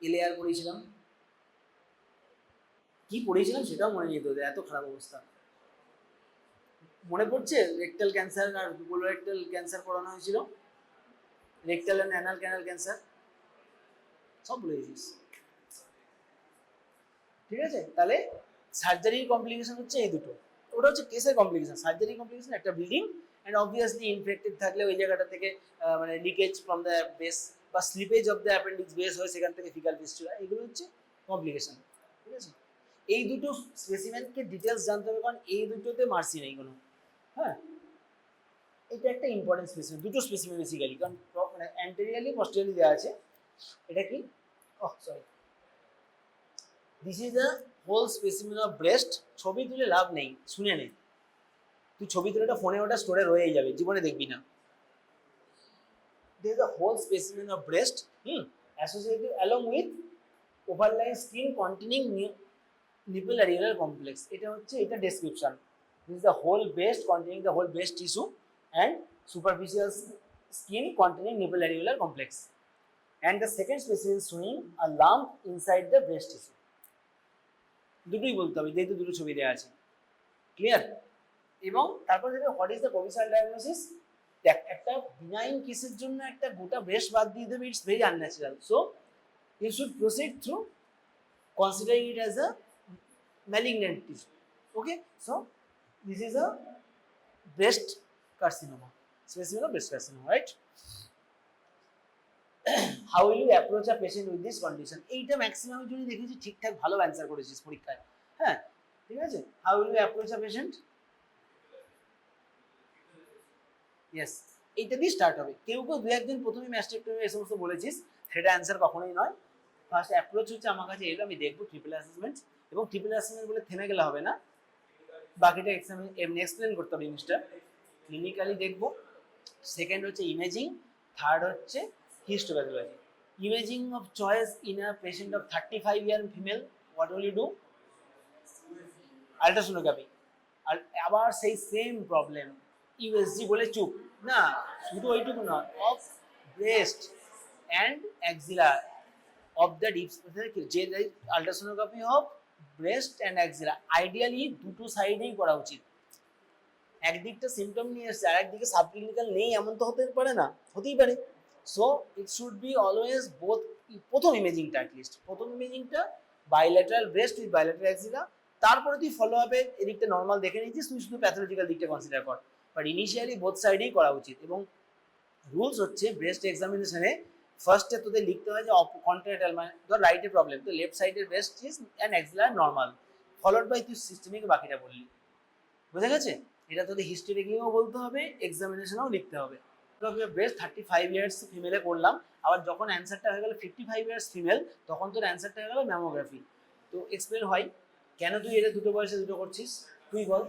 এলএআর পড়েছিলাম, কি পড়েছিলাম সেটাও মনে নেই তোদের, এত খারাপ অবস্থা। মনে পড়ছে রেক্টাল ক্যান্সার আর কোলোরেক্টাল ক্যান্সার করানো হয়েছিল, rectal and anal canal cancer, সব ভুলে গেছিস, ঠিক আছে। তাহলে সার্জারির কমপ্লিকেশন হচ্ছে এই দুটো, ওটা হচ্ছে কেসের কমপ্লিকেশন, সার্জারি কমপ্লিকেশন একটা ব্লিডিং অ্যান্ড অবভিয়াসলি ইনফেক্টেড থাকলে ওই জায়গাটা থেকে মানে লিকেজ ফ্রম দ্য বেস বা slippage of the appendix base হয়, সেখান থেকে ফিকাল ফিস্টুলা, এগুলো হচ্ছে কমপ্লিকেশন, ঠিক আছে। এই দুটো স্পেসিমেনকে ডিটেলস জানতে হবে, কারণ এই দুটোতে মার্সি নেই কোনো, হ্যাঁ। এটা একটা ইম্পর্টেন্ট স্পেসিমেন, দুটো স্পেসিমেন বেসিক্যালি, কারণ মানে অ্যান্টেরিয়ালি পস্টেরিয়ালি দেওয়া আছে। এটা কি, oh sorry, this is the whole specimen of breast, ছবি তুলে লাভ নেই, শুনে নেই। তুই ছবি তুলে ওটা ফোনে ওটা স্টোরে রয়েই যাবে, জীবনে দেখবি না। There is a whole specimen of breast associated along with overlying skin containing nipple areolar complex. এটা হচ্ছে এটা description. This is the whole breast containing the whole breast tissue and superficial skin containing nipple areolar complex. And the second specimen is showing a lump inside the breast tissue. দুটোই বলতে হবে, যেহেতু দুটো ছবি দেওয়া আছে। ক্লিয়ার? এবং তারপর দেখবে what is the provisional diagnosis. দেখ, একটা বিনাইন কেসের জন্য একটা গোটা ব্রেস্ট বাদ দিয়ে দেবে, it's very unnatural. So you should proceed through considering it as a malignant tissue. Okay, so this is a breast carcinoma, specimen of breast carcinoma, right? How will you approach a patient with this condition? এইটা maximum যদি দেখেছি ঠিকঠাক ভালো answer করেছিস পরীক্ষায়। হ্যাঁ, ঠিক আছে। How will you approach a patient? Yes, এইটা দিয়ে স্টার্ট হবে। কেউ কেউ দু একজন প্রথমে ম্যাস্টেক্টমি এই সমস্ত বলেছিস, সেটা অ্যান্সার কখনোই নয়। ফার্স্ট অ্যাপ্রোচ হচ্ছে আমার কাছে এলো, আমি দেখবো ট্রিপল অ্যাসেসমেন্ট, এবং ট্রিপল অ্যাসেসমেন্ট বলে থেমে গেলে হবে না, বাকিটা এমনি এক্সপ্লেন করতে হবে জিনিসটা। ক্লিনিক্যালি দেখবো, সেকেন্ড হচ্ছে ইমেজিং, থার্ড হচ্ছে histopathology. Imaging of choice in a patient of 35 year female, what will you do? Ultrasonography. আর আবার সেই সেম প্রবলেম, ইউএসজি বলে চুপ না, শুধু ওইটুকু নয়, of breast and axilla of the dips, যে ultrasonography of breast and axilla ideally দুটো সাইডেই করা উচিত। একদিকটা সিমটম নিয়ে এসছে আর একদিকে সাবক্লিনিক্যাল নেই, এমন তো হতে পারে না, হতেই পারে। So it should be always both. প্রথম ইমেজিংটা অ্যাটলিস্ট, প্রথম ইমেজিংটা বাইল্যাটারাল ব্রেস্ট উইথ বাইল্যাটারাল অ্যাক্সিলা, তারপরে তুই ফলো আপে এদিকটা নর্মাল দেখে নিয়েছিস, তুই শুধু প্যাথোলজিক্যাল দিকটা কনসিডার কর। বাট ইনিশিয়ালি বোথ সাইডেই করা উচিত। এবং রুলস হচ্ছে ব্রেস্ট এক্সামিনেশনে ফার্স্টে তোদের লিখতে হয় যে কন্টিনেন্টাল, মানে ধর রাইটের প্রবলেম, তো লেফট সাইডের ব্রেস্ট ইজ অ্যান্ড অ্যাক্সিলার নর্মাল, ফলোড বাই তুই সিস্টেমিক বাকিটা বললি। বুঝা গেছে? এটা তোদের হিস্ট্রি রেগিংও বলতে হবে, এক্সামিনেশনেও লিখতে হবে। ব্রেস্ট 35 ইয়ার্স ফিমেলে করলাম, আবার যখন অ্যান্সারটা হয়ে গেল 55 ইয়ার্স ফিমেল, তখন তোর অ্যান্সারটা হয়ে গেল ম্যামোগ্রাফি। তো এক্সপ্লেন হয় কেন তুই এটা দুটো বয়সে দুটো করছিস, তুই বল।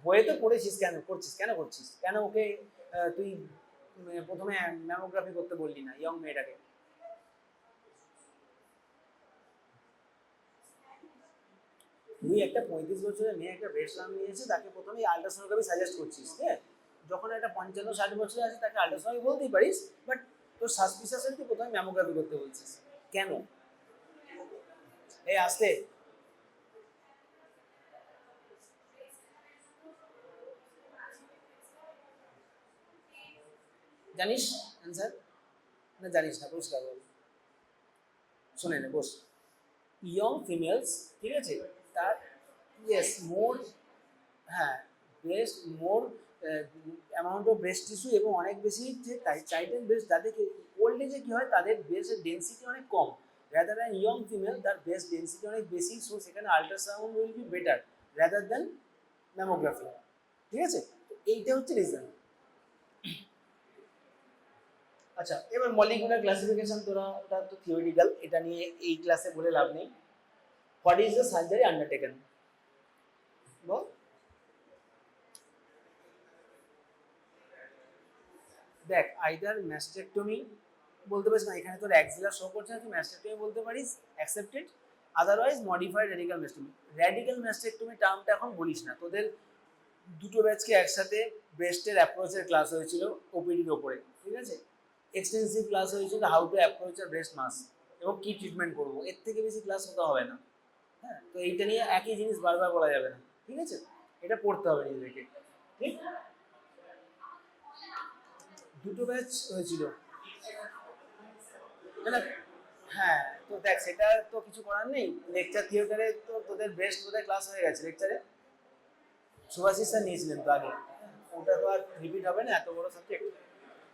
বইয়ে তো পড়েছিস, কেন করছিস, কেন ওকে তুই প্রথমে ম্যামোগ্রাফি করতে বললি না ইয়ং মেয়েটাকে? তুই একটা 35 বছরের মেয়ে একটা ব্রেস্ট লাম্প নিয়েছে, তাকে প্রথমে আল্ট্রাসোনোগ্রাফি সাজেস্ট করছিস। হ্যাঁ, যখন একটা 55-60 বছরে আছে তাকে আল্ট্রাসোনোগ্রাফি বলতেই পারিস, বাট তোর সাসপিশাসের তুই প্রথমে ম্যামোগ্রাফি করতে বলছিস কেন? এই আসতে জানিস অ্যান্সার না জানিস না? পরিষ্কার বল, শুনে নে, বস। ইয়ং ফিমেলস, ঠিক আছে, তার ইয়েস মোর, হ্যাঁ, breast more amount of breast tissue এবং অনেক বেশি যে টাইটেন ব্রেস্ট, যাদেরকে ওল্ড এজে কী হয় তাদের ব্রেস্টের ডেন্সিটি অনেক কম, রাদার দ্যান ইয়ং ফিমেল তার ব্রেস্ট ডেন্সিটি অনেক বেশি, সো সেখানে ultrasound will be better rather than mammography. ঠিক আছে, তো এইটা হচ্ছে রিজন। আচ্ছা, এবার মলিকুলার ক্লাসিফিকেশন, তোরা ওটা তো থিওরিটিক্যাল, এটা নিয়ে এই ক্লাসে বলে লাভ নেই। What is the surgery undertaken, বল। দেখ, আইদার ম্যাস্টেক্টমি বলতে পারিস, না এখানে তোর অ্যাক্সিলার শো করছে না, তুই ম্যাস্টেক্টমি বলতে পারিস, accepted. Otherwise modified radical mastectomy. Radical mastectomy টার্মটা এখন বলিস না, তোদের দুটো ব্যাচকে একসাথে ব্রেস্টের অ্যাপ্রোচের ক্লাস হয়েছিল ওপিডির ওপরে, ঠিক আছে, এক্সটেন্সিভ ক্লাস হয়েছিল how to approach a breast mass এবং কী ট্রিটমেন্ট করবো, এর থেকে বেশি ক্লাস হতে হবে না। হ্যাঁ, তো এইটা নিয়ে একই জিনিস বারবার বলা যাবে না, ঠিক আছে, এটা পড়তে হবে নিজেদেরকে। ঠিক, দুটো ব্যাচ হয়েছিল না? হ্যাঁ, তো দেখ সেটা তো কিছু করার নেই, লেকচার থিয়েটারে তো তোদের বেস্ট বোধহয় ক্লাস হয়ে গেছে লেকচারে, সুভাষিস স্যার নিয়েছিলেন তো আগে, ওটা তো আর রিপিট হবে না, এত বড় সাবজেক্ট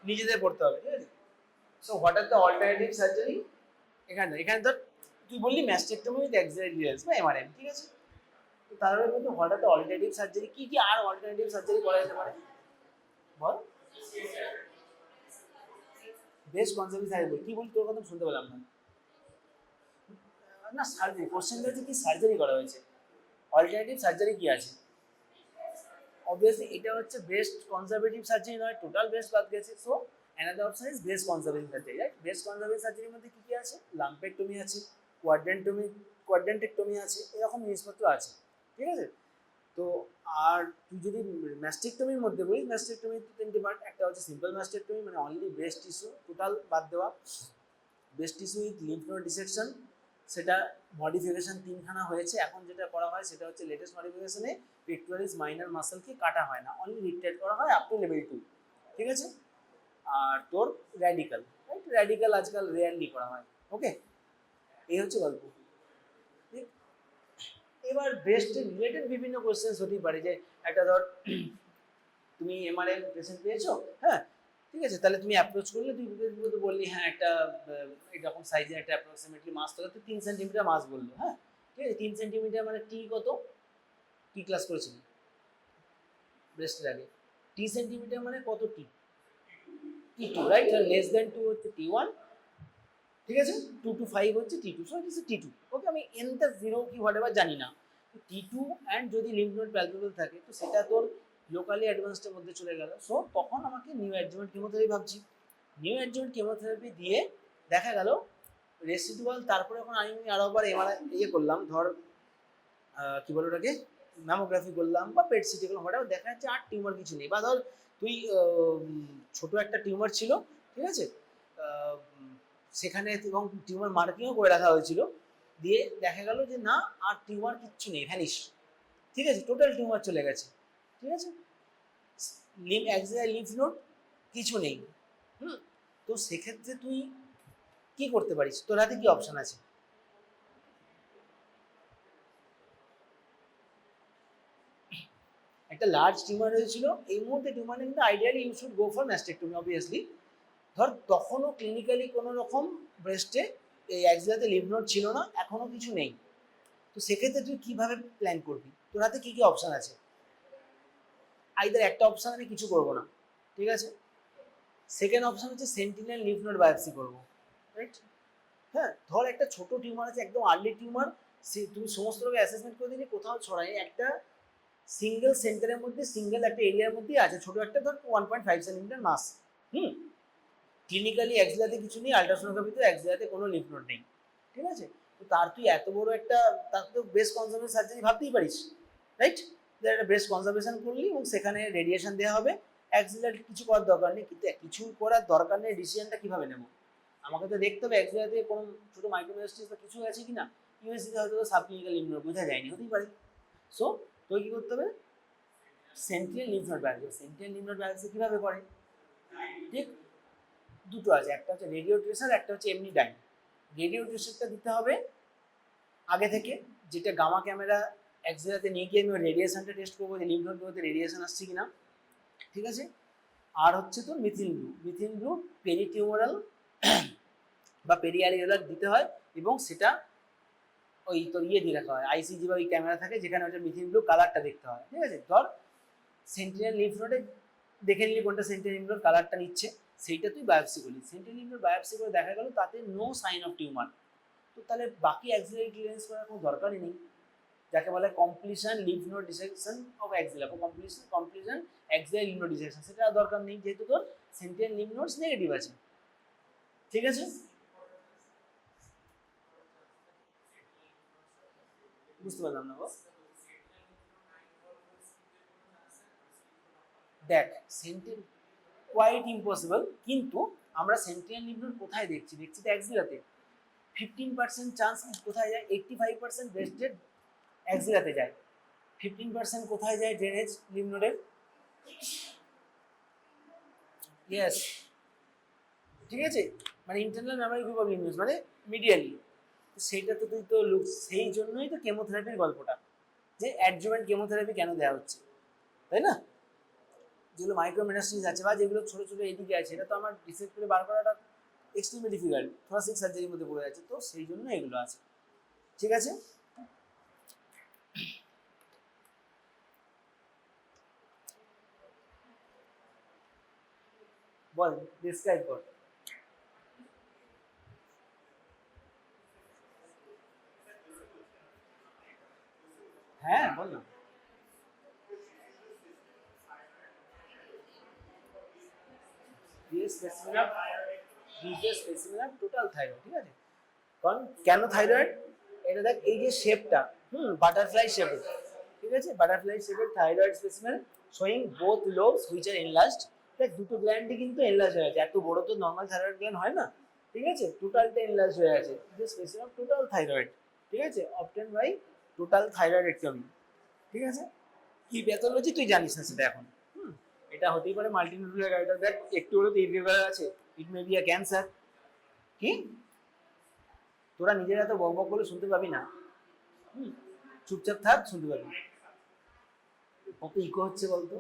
নিজেদের পড়তে হবে, ঠিক আছে। So what are the alternative surgery, এখানে ধর তুই বললি ম্যাস্টেক্টমি উইথ অ্যাক্সিলারি ডিভাইস বা এমআরএম, ঠিক আছে, তো তারপরে কিন্তু what are the alternative surgery, কি কি আর অল্টারনেটিভ সার্জারি করা যেতে পারে বল। বেস্ট কনজারভেটিভ সার্জারি কি বলি, তোর কথা শুনতে পেলাম না। না সার্জারি, কোশ্চেনটা হচ্ছে কি সার্জারি করা হয়েছে, অল্টারনেটিভ সার্জারি কি আছে? অবভিয়াসলি এটা হচ্ছে বেস্ট কনজারভেটিভ সার্জারি নয়, টোটাল বেস্ট বাদ গেছে। So another option is best conservative surgery, right? Best conservative সার্জারির মধ্যে কি কি আছে? লাম্পেক্টমি আছে, কোয়াড্রেন্টেক্টমি আছে, এরকম জিনিসপত্র আছে, ঠিক আছে? তো আর তুই যদি ম্যাস্টেক্টমির মধ্যে বলিস, ম্যাস্টেক্টমির তিনটে পার্ট, একটা হচ্ছে সিম্পল ম্যাস্টেক্টমি মানে অনলি ব্রেস্ট টিস্যু টোটাল বাদ দেওয়া, breast tissue with lymph node dissection, সেটা মডিফিকেশন তিনখানা হয়েছে। এখন যেটা করা হয় সেটা হচ্ছে লেটেস্ট মডিফিকেশনে পেক্টোরালিস মাইনর মাসলকে কাটা হয় না, অনলি রিট্রেট করা হয় আপ টু লেভেল 2, ঠিক আছে? আর তোর র্যাডিক্যাল, রাইট? র্যাডিক্যাল আজকাল রেয়ারলি করা হয়। ওকে, এই হচ্ছে গল্প। ঠিক, এবার ব্রেস্টের রিলেটেড বিভিন্ন কোয়েশ্চেন্স হতেই পারে, যে একটা ধর তুমি এমআরআই পেশেন্ট পেয়েছো, হ্যাঁ ঠিক আছে, তাহলে তুমি অ্যাপ্রোচ করলে, তুই তো বললি হ্যাঁ একটা এরকম সাইজের একটা অ্যাপ্রক্সিমেটলি মাস তোলা, তো 3 সেন্টিমিটার মাস বললো, হ্যাঁ ঠিক আছে। 3 সেন্টিমিটার মানে টি কত, টি ক্লাস করেছিলি ব্রেস্টের আগে? টি সেন্টিমিটার মানে কত টি? T2, right? লেস দেন 2 হচ্ছে T1, ঠিক আছে, 2 to 5 হচ্ছে T2, so it is T2। ওকে, আমি এনটা 0 কি হোয়াটএভার জানি না, T2 অ্যান্ড যদি লিম্ফ নোড প্যালপেবল থাকে তো সেটা তোর লোকালি অ্যাডভান্সডের মধ্যে চলে গেল। সো তখন আমাকে নিউ অ্যাডজুভেন্ট কেমোথেরাপি ভাবছি, নিউ অ্যাডজুভেন্ট কেমোথেরাপি দিয়ে দেখা গেল রেসিডুয়াল, তারপরে এখন আমি আরো একবার এমআরআই ইয়ে করলাম, ধর কি বলে ওটাকে, ম্যামোগ্রাফি করলাম বা পেট সিটি করলাম, হঠাৎ দেখা যাচ্ছে আর টিউমার কিছু নেই, বা ধর তুই ছোট একটা টিউমার ছিল, ঠিক আছে, সেখানে এবং টিউমার মার্কিংও করে রাখা হয়েছিল, দিয়ে দেখা গেল যে না আর টিউমার কিচ্ছু নেই, ভ্যানিশ, ঠিক আছে, টোটাল টিউমার চলে গেছে, ঠিক আছে, লিম্ফ নোড কিছু নেই। তো সেক্ষেত্রে তুই কি করতে পারিস, তোর হাতে কি অপশন আছে? একটা লার্জ টিউমার হয়েছিল, এই মুহূর্তে টিউমার কিন্তু ideally you should go for mastectomy obviously. ধর তখনও ক্লিনিক্যালি কোনো রকম ব্রেস্টে এই অ্যাক্সিলাতে লিম্ফ নোড ছিল না, এখনও কিছু নেই, তো সেক্ষেত্রে তুই কীভাবে প্ল্যান করবি, তোর হাতে কী কী অপশান আছে? আইদার একটা অপশান আমি কিছু করবো না, ঠিক আছে, সেকেন্ড অপশান হচ্ছে সেন্টিনেল লিম্ফ নোড বায়োপসি করবো, রাইট? হ্যাঁ, ধর একটা ছোট টিউমার আছে, একদম আর্লি টিউমার, তুমি সমস্ত রকম অ্যাসেসমেন্ট করে দিলে কোথাও ছড়ায়, একটা সিঙ্গেল সেন্টারের মধ্যে সিঙ্গেল একটা এরিয়ার মধ্যেই আছে, ছোট একটা ধর 1.5 সেন্টিমিটার মাস, ক্লিনিক্যালি অ্যাক্সিলাতে কিছু নেই, আল্ট্রাসোনোগ্রাফিতে অ্যাক্সিলাতে কোনো লিম্ফ নোড নেই, ঠিক আছে, তো তার তুই এত বড় একটা, তার তো ব্রেস্ট কনজারভেশন সার্জারি ভাবতেই পারিস, রাইট? একটা ব্রেস্ট কনজারভেশন করলি এবং সেখানে রেডিয়েশন দেওয়া হবে, অ্যাক্সিলার কিছু করার দরকার নেই, কিন্তু কিছু করার দরকার নেই, ডিসিশনটা কীভাবে নেব? আমাকে তো দেখতে হবে অ্যাক্সিলাতে কোনো ছোটো মাইক্রোমেস্টিস বা কিছু আছে কি না, ইউএসজিতে হয়তো সাবক্লিনিক্যাল লিম্ফ নোড বোঝা যায়নি, হতেই পারে। সো তোকে কী করতে হবে? Central lymph node biopsy. Central lymph node biopsy কীভাবে করে? ঠিক, দুটো আছে, একটা হচ্ছে রেডিও ট্রেসার, একটা হচ্ছে এমনি ডাইন। রেডিও ট্রেসারটা দিতে হবে আগে থেকে, যেটা গামা ক্যামেরা অ্যাক্সিলাতে নিয়ে গিয়ে আমি রেডিয়েশনটা টেস্ট করবো যে লিম্ফ নোডগুলোতে রেডিয়েশন আসছে কিনা, ঠিক আছে। আর হচ্ছে তো মিথিন ব্লু পেরিটিউমারাল বা পেরিয়ারিওলার দিতে হয়, এবং সেটা ওই তোর ইয়ে দিয়ে রাখা হয়, আইসিজি বা ওই ক্যামেরা থাকে যেখানে ওটা মিথিন ব্লু কালারটা দেখতে হয়, ঠিক আছে। ধর সেন্টিনেল লিম্ফ নোডে দেখে নিলি কোনটা সেন্টিনেল লিম্ফ নোড কালারটা নিচ্ছে, সেইটা তুই বায়োপসি করলি, সেন্টিনেল লিম্ফ নোড বায়োপসি করে দেখা গেল তাতে নো সাইন অফ টিউমার, তো তাহলে বাকি অ্যাক্সিলারি ক্লিয়ারেন্স করার কোনো দরকারই নেই, যাকে বলে completion lymph node dissection of axilla, completion axillary lymph node dissection, সেটা দরকার নেই যেহেতু তোর সেন্টিনেল লিম্ফ নোডস নেগেটিভ আছে, ঠিক আছে। বুঝতে পারলাম না বস। দেখ কোয়াইট ইম্পসিবল, কিন্তু আমরা সেন্টিনেল লিম্ফ নোড কোথায় দেখছি তো অ্যাক্সিলাতে, 15% চান্স কোথায় যায়, 85% ব্রেস্টেড অ্যাক্সিলাতে যায়, 15% কোথায় যায় ড্রেনেজ লিম্ফ নোডের, ইয়েস, ঠিক আছে, মানে internal memory group of lymph nodes মানে মিডিয়ালি, সেইটা তো তুই তো সেই জন্যই তো কেমোথেরাপির গল্পটা, যে অ্যাডজুভেন্ট কেমোথেরাপি কেন দেওয়া হচ্ছে, তাই না? যেগুলো মাইক্রোমেটাস্টিস আছে বা যেগুলো ছোটো ছোটো এদিকে আছে, এটা তো আমার ডিসেক্ট করে বার করাটা এক্সট্রিমলি ডিফিকাল্ট, থোরাসিক সার্জারির মধ্যে পড়ে যাচ্ছে, তো সেই জন্য এগুলো আছে, ঠিক আছে। বল, ডিসক্রাইব কর। স্পেসিমেন অফ টোটাল থাইরয়েড, ঠিক আছে? কারণ কেন থাইরয়েড, এটা দেখ এই যে শেপটা, বাটারফ্লাই শেপের, ঠিক আছে, বাটারফ্লাই শেপের thyroid specimen showing both lobes which are enlarged. দেখ দুটো গ্ল্যান্ডই কিন্তু এনলার্জ হয়ে আছে, এত বড় তো নর্মাল থাইরয়েড গ্ল্যান্ড হয় না, ঠিক আছে, টোটালটা এনলার্জ হয়ে আছে, যে স্পেসিমেন অফ টোটাল থাইরয়েড, ঠিক আছে, অবটেন বাই টোটাল থাইরয়েডেক্টমি, ঠিক আছে? কি প্যাথোলজি তুই জানিস না সেটা এখন, এটা হতেই পারে মাল্টিনিউক্লিয়ার গাইটার, দেখ একটু হলে তো ইররেগুলার আছে, ইট মে বি আ ক্যান্সার। কি তোরা নিজেরা তো বক বক করে শুনতে পাবি না, চুপচাপ থাক, শুনতে পাবি। কত ইকো হচ্ছে বলতো?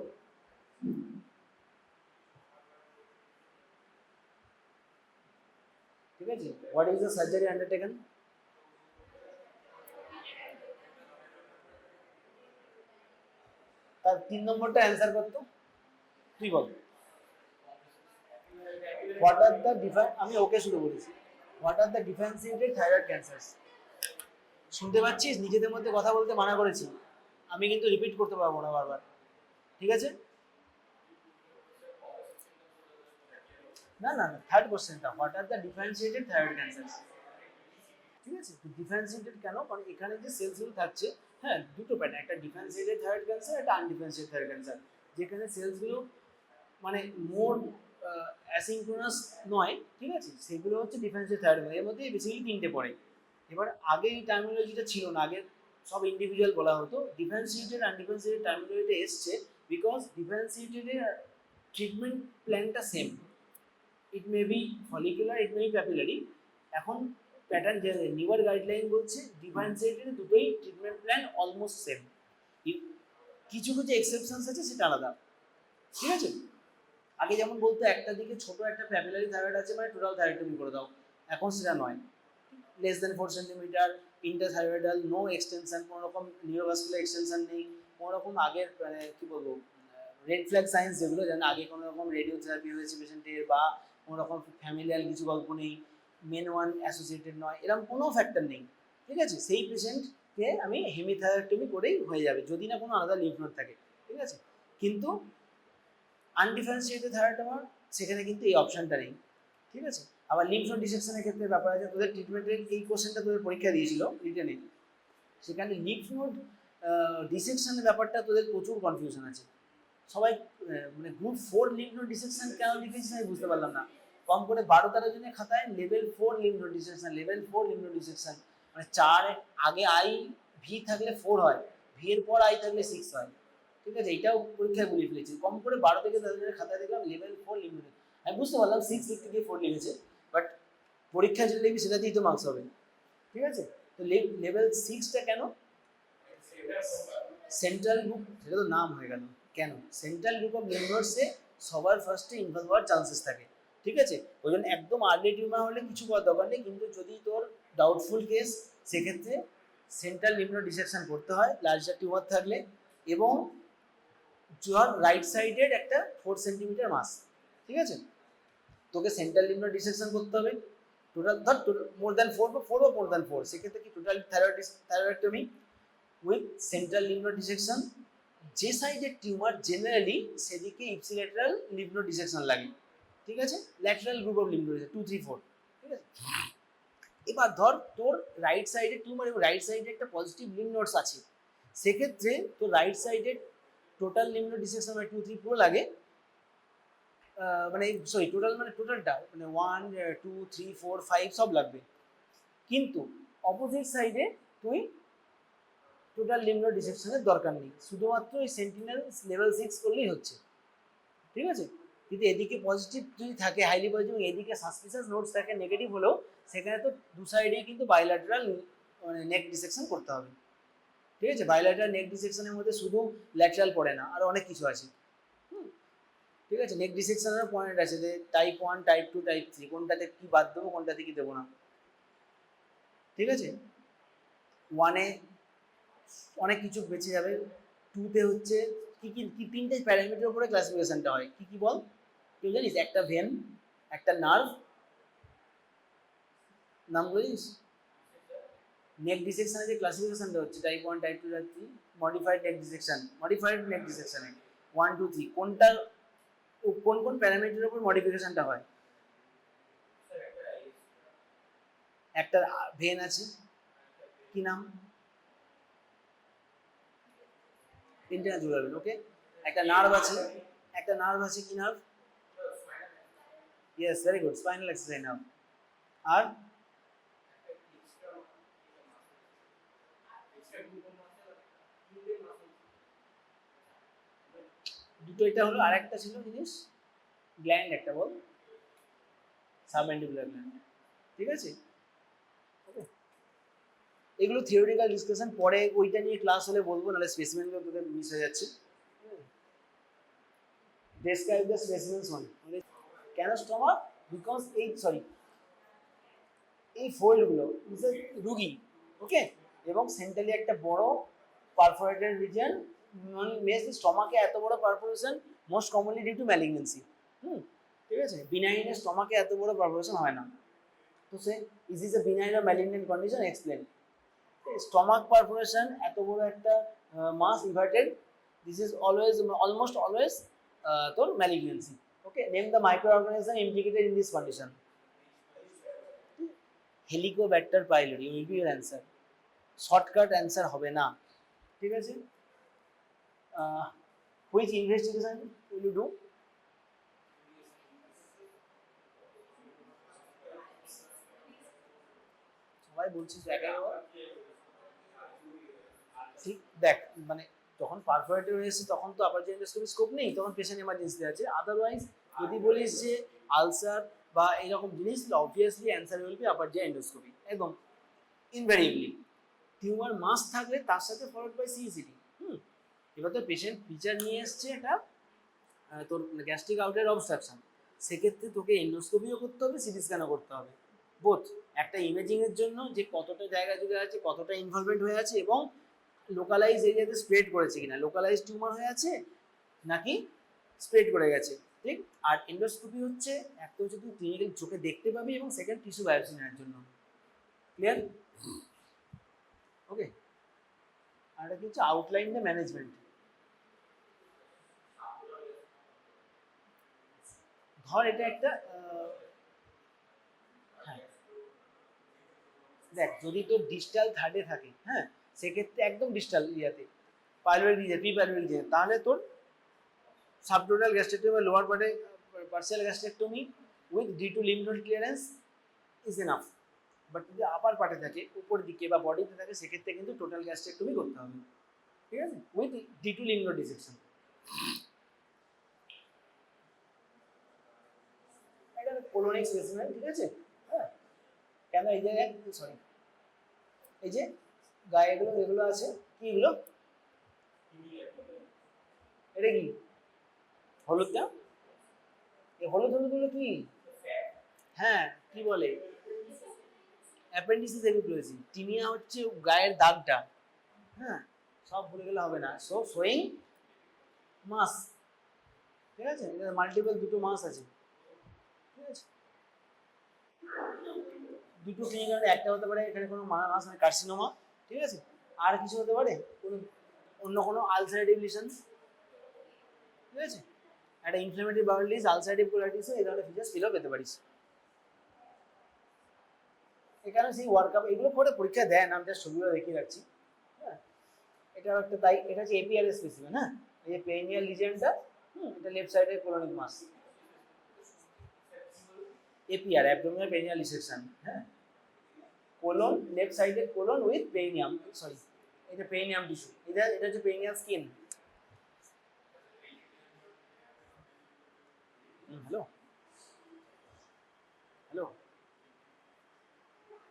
ঠিক আছে, what is the surgery undertaken? তার 3 নম্বরটা অ্যান্সার করতো, তুই বল। হোয়াট আর দ্য আমি ওকে শুরু করেছি। What are the differentiated thyroid cancers? শুনতে পাচ্ছিস? নিজেদের মধ্যে কথা বলতে মানা করেছি, আমি কিন্তু রিপিট করতে পারবো না বারবার, ঠিক আছে? না না না, থার্ড কোশ্চেনটা, what are the differentiated thyroid cancers? ঠিক আছে, তো ডিফারেন্সিয়েটেড কেন, কারণ এখানে যে সেলসগুলো থাকছে, হ্যাঁ দুটো প্যাটার্ন, একটা ডিফারেন্সিয়েটেড থাইরয়েড ক্যান্সার, একটা আনডিফারেন্সিয়েটেড থাইরয়েড ক্যান্সার, যেখানে সেলসগুলো মানে মোর অ্যাসিনক্রোনাস নয়, ঠিক আছে, সেগুলো হচ্ছে ডিফারেন্সিয়েটেড থাইরয়েড, এর মধ্যে বেসিক্যালি 3টে পড়ে। এবার আগে এই টার্মিনোলজিটা ছিল না, আগে সব ইন্ডিভিজুয়াল বলা হতো, ডিফারেন্সিয়েটেড আনডিফারেন্সিয়েটেড টার্মিনোলজিটা এসছে বিকজ ডিফারেন্সিয়েটেডের ট্রিটমেন্ট প্ল্যানটা same, it may be follicular, it may be papillary. এখন প্যাটার্ন যে নিউয়ার গাইডলাইন বলছে ডিফারেন্সিয়েটেড দুটোই ট্রিটমেন্ট প্ল্যান অলমোস্ট সেম, কিছু কিছু এক্সেপশনস আছে, সেটা আলাদা, ঠিক আছে? আগে যেমন বলতো একটা দিকে ছোট একটা প্যাপিলারি থাইরয়েড আছে মানে টোটাল থাইরয়েডটমি করে দাও, এখন সেটা নয়, less than 4 centimetre, intrathyroidal, no extension, কোনো রকম নিউরোভাস্কুলার এক্সটেনশন নেই, কোনো রকম আগের মানে কি বলবো রেড ফ্ল্যাগ সায়েন্স যেগুলো, যেন আগে কোনো রকম রেডিওথেরাপি হয়েছে পেশেন্টের বা কোনো রকম ফ্যামিলিয়াল কিছু গল্প নেই, মেন ওয়ান অ্যাসোসিয়েটেড নয়, এরকম কোনো ফ্যাক্টর নেই, ঠিক আছে, সেই পেশেন্টকে আমি হেমিথাইরয়েডটমি করেই হয়ে যাবে যদি না কোনো আলাদা লিম্ফ নোড থাকে, ঠিক আছে? কিন্তু আনডিফারেন্সিয়েটেড থাইরয়েডটমার সেখানে কিন্তু এই অপশনটা নেই, ঠিক আছে? আবার লিম্ফ নোড ডিসেকশনের ক্ষেত্রে ব্যাপার আছে, তোদের ট্রিটমেন্টের এই কোশ্চেনটা তোদের পরীক্ষা দিয়েছিল রিটেনে, সেখানে লিম্ফ নোড ডিসেকশনের ব্যাপারটা তোদের প্রচুর কনফিউশন আছে, সবাই মানে গ্রুপ 4 লিম্ফ নোড ডিসেকশন কেন লিখেছিস আমি বুঝতে পারলাম না, কম করে 12-13 জনের খাতায় level 4 lymph node dissection, level 4 lymph node dissection, মানে 4 আগে আই ভি থাকলে 4 হয়, ভি এর পর আই থাকলে 6 হয়, ঠিক আছে? এটাও পরীক্ষায় বলে ফেলেছি, কম করে 12-13 জনের খাতায় দেখলাম লেভেল 4 লিম্ফ নোড, আমি বুঝতে পারলাম 6 লিখতে গিয়ে 4 লিখেছে, বাট পরীক্ষা যেটা লিখবি সেটা দিয়েই তো মার্কস হবে, ঠিক আছে? তো লেভেল 6টা কেন? সেন্ট্রাল গ্রুপ, সেটা তো নাম হয়ে গেল, কেন সেন্ট্রাল গ্রুপ অফ লিম্ফ নোডসে সবার ফার্স্টে ইনভলভ হওয়ার চান্সেস থাকে, ঠিক আছে? ওই জন্য একদম আর্লি টিউমার হলে কিছু করার দরকার নেই, কিন্তু যদি তোর ডাউটফুল কেস সেক্ষেত্রে সেন্ট্রাল লিম্ফ নোড ডিসেকশন করতে হয় লার্জার টিউমার থাকলে, এবং ধর রাইট সাইডের একটা 4 সেন্টিমিটার মাস, ঠিক আছে, তোকে সেন্ট্রাল লিম্ফ নোড ডিসেকশন করতে হবে, টোটাল ধর মোর দ্যান 4 বা 4 বা মোর দ্যান 4, সেক্ষেত্রে কি total thyroidectomy with central lymph node dissection, যে সাইডের টিউমার জেনারেলি সেদিকে ইপসিলেটারাল লিম্ফ নোড ডিসেকশন লাগে, ঠিক আছে? Lateral group of lymph node 2, 3, 4, ঠিক আছে? এবার ধর তোর রাইট সাইডের টিউমার এবং রাইট সাইডে একটা পজিটিভ লিম্ফ নোডস আছে, সেক্ষেত্রে তোর রাইট সাইডের টোটাল লিম্ফ নোড ডিসেকশন মানে 2, 3 পুরো লাগে, মানে সরি টোটাল মানে টোটালটা মানে 1, 2, 3, 4, 5 সব লাগবে, কিন্তু অপোজিট সাইডে তুই টোটাল লিম্ফ নোড ডিসেকশনের দরকার নেই, শুধুমাত্র এই সেন্টিনেল লেভেল 6 করলেই হচ্ছে, ঠিক আছে? কিন্তু এদিকে পজিটিভ যদি থাকে হাইলি পজিটিভ, এদিকে সাসপিশিয়াস নোটস থাকে নেগেটিভ হলেও, সেখানে তো দু সাইডেই কিন্তু বাইল্যাটারাল মানে নেক ডিসেকশন করতে হবে, ঠিক আছে? বাইল্যাটারাল নেক ডিসেকশনের মধ্যে শুধু ল্যাটারাল পড়ে না, আরও অনেক কিছু আছে, ঠিক আছে? নেক ডিসেকশনের পয়েন্ট আছে যে টাইপ 1, টাইপ 2, টাইপ 3, কোনটাতে কি বাদ দেবো কোনটাতে কি দেবো না, ঠিক আছে? 1-এ অনেক কিছু বেঁচে যাবে, 2-তে হচ্ছে কি কি কি 3টে প্যারামিটার উপরে ক্লাসিফিকেশনটা হয়, কি কি বল কেউ জানিস? একটা ভেন, একটা নার্ভ, নাম বলিস? নেক ডিসেকশনে যে ক্লাসিফিকেশনটা হচ্ছে টাইপ 1, টাইপ 2, টাইপ 3, মডিফাইড নেক ডিসেকশন, মডিফাইড নেক ডিসেকশনে 1, 2, 3 কোনটা কোন কোন প্যারামিটারের উপর মডিফিকেশনটা হয়? একটা ভেন আছে, কি নাম? Internal jugular vein, okay. একটা নার্ভ আছে, কি nerve? Yes, very good, spinal accessory nerve. আর দুটো, এটা হলো, আরেকটা ছিল জিনিস গ্ল্যান্ড, একটা বল, সাবমেন্ডিবুলার গ্ল্যান্ড, ঠিক আছে। ওকে, এগুলো থিওরিটিক্যাল ডিসকাশন, পরে ওইটা নিয়ে ক্লাস হলে বলবো, নাহলে স্পেসিমেনগুলো তোদের মিস হয়ে যাচ্ছে। Describe the specimens one. কেন স্টমাক? বিকজ এই ফোল্ডগুলো ইজ এ রুগী, ওকে, এবং সেন্ট্রালি একটা বড় পারফোরেটেড রিজন। মেনলি স্টমাকে এত বড় perforation most commonly due to malignancy. ঠিক আছে, বিনাইনের স্টমাকে এত বড় পারফোরেশন হয় না। তো সে is a benign or malignant condition, explain. Stomach perforation, এত বড় একটা mass inverted, this is always, almost always তোর malignancy. Okay, name the micro organism implicated in this condition. Helicobacter pylori will be your answer, shortcut answer হবে না, ঠিক আছে। Which investigation will you do? সবাই বলছিস একাই বাবা, ঠিক দেখ, মানে যখন পারফোরেটেড হয়ে এসেছে তখন তো আপারচার এন্ডোস্কোপি স্কোপ নেই, তখন পেশেন্ট এমার্জেন্সি আছে। আদারওয়াইজ যদি বলিস যে আলসার বা এরকম জিনিস, obviously answer will be aperture endoscopy, একদম ইনভ্যারিয়েবলি। টিউমার মাস থাকলে তার সাথে ফলোড বাই সিইসিটি। এবার তো পেশেন্ট ফিচার নিয়ে এসছে এটা তোর গ্যাস্ট্রিক আউটের অবস্ট্রাকশন, সেক্ষেত্রে তোকে এন্ডোস্কোপিও করতে হবে, সিটি স্ক্যানও করতে হবে, বোথ। একটা ইমেজিং এর জন্য যে কতটা জায়গা জুড়ে আছে, কতটা ইনভলভমেন্ট হয়ে আছে, এবং লোকালাইজ এরিয়াতে স্প্রেড করেছে কিনা, লোকালাইজ টিউমার হয়ে আছে নাকি স্প্রেড করে গেছে, ঠিক। আর এন্ডোস্কোপি হচ্ছে একটা হচ্ছে তুই ক্লিনিক্যাল চোখে দেখতে পাবি, এবং সেকেন্ড টিস্যু বায়োপসি নেওয়ার জন্য, ক্লিয়ার? ওকে, আর এটা কি হচ্ছে আউটলাইন দ্য ম্যানেজমেন্ট। ধর এটা একটা হ্যাঁ, দেখ যদি তোর ডিস্টাল থার্ডে থাকে, হ্যাঁ, সেক্ষেত্রে একদম ডিস্টাল এরিয়াতে pyloric reason, pre pyloric reason, তাহলে তোর সাবটোটাল গ্যাস্ট্রেক্টমি বা লোয়ার পার্টে partial gastrectomy with D2 lymph node clearance is enough. But যদি আপার পার্টে থাকে, উপর দিকে বা বডিতে থাকে, সেক্ষেত্রে কিন্তু টোটাল গ্যাস্ট্রেক্টমি করতে হবে, ঠিক আছে, with D2 lymph node dissection. এটা কোলোনিক স্পেসিমেন, ঠিক আছে। হ্যাঁ, কেন এই জায়গায়, সরি, এই যে গায়ে এগুলো আছে, কি এগুলো? এটা কি হলুদটা? এই হলুদ হলুদগুলো কি? হ্যাঁ, কি বলে? অ্যাপেন্ডিসিস এপিপ্লোজি। টিনিয়া হচ্ছে গায়ের দাগটা, হ্যাঁ, সব ভুলে গেলে হবে না। সো সোয়িং মাস, ঠিক আছে, এটা মাল্টিপল দুটো মাস আছে, ঠিক আছে। দুটো ক্লিনিক্যাল, একটা হতে পারে এখানে কোনো মাস মানে কার্সিনোমা, ঠিক আছে, আর কিছু হতে পারে কোনো অন্য কোনো আলসারেটিভ লিশন, ঠিক আছে, একটা inflammatory bowel disease, ulcerative colitis, এই ধরনের ফিচার্স ফিলও পেতে পারিস। এখানে সেই ওয়ার্কআপ এগুলো করে পরীক্ষা দেয় না, আমি জাস্ট ছবিগুলো দেখিয়ে রাখছি। হ্যাঁ, এটা একটা, তাই এটা হচ্ছে এপিআর স্পেসিমেন। হ্যাঁ, এই যে পেনিয়াল লিজেন্ডটা, এটা লেফট সাইডের কোলনিক মাস, এপিআর, অ্যাবডোমিনাল পেনিয়াল ডিসেকশন। হ্যাঁ, কোলন, লেফট সাইডের কোলন উইথ পেনিয়াম, সরি, এটা পেনিয়াম টিস্যু, এটা হচ্ছে পেনিয়াল স্কিন। হ্যালো হ্যালো,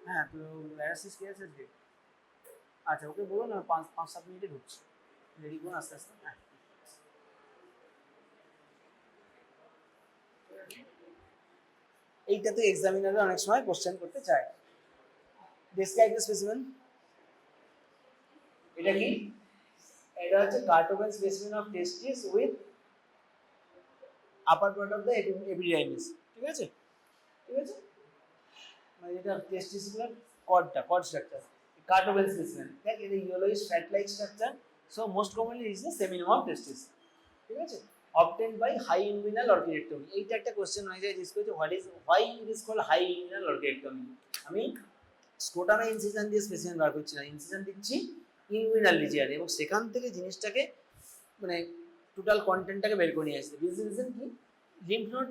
হ্যাঁ, তো ডায়ালিসিস কে আছে আজকে? আচ্ছা, ওকে বলো না, 5-7 মিনিটে ঢুকছি, রেডি করুন আস্তে আস্তে। হ্যাঁ, এইটাতে এক্সামিনাররা অনেক সময় কোশ্চেন করতে চায়। Describe the specimen. এটা কি? এটা হচ্ছে কার্টোগ্রান specimen of testis with upper part of the epididymis, ঠিক আছে, ঠিক আছে, মানে যেটা টেস্টিসগুলোর কর্ড স্ট্রাকচার, কার্টোগ্রান স্পেসিমেন। দেখ, এটা yellowish fat like structure, so most commonly is the seminoma of testis, ঠিক আছে। obtained by high inguinal orchiectomy. এইটা একটা কোশ্চেন হয়ে যায় জিজ্ঞেস করছে why it is called high inguinal orchiectomy. আমি স্ক্রোটামে ইনসিশন দিয়ে স্পেসিমেন বার করছি না, ইনসিশন দিচ্ছি ইনগুইনাল রিজিয়নে এবং সেখান থেকে জিনিসটাকে মানে টোটাল কন্টেন্টটাকে বের করে নিয়ে আসছে। রিজন কি, লিম্ফ নোড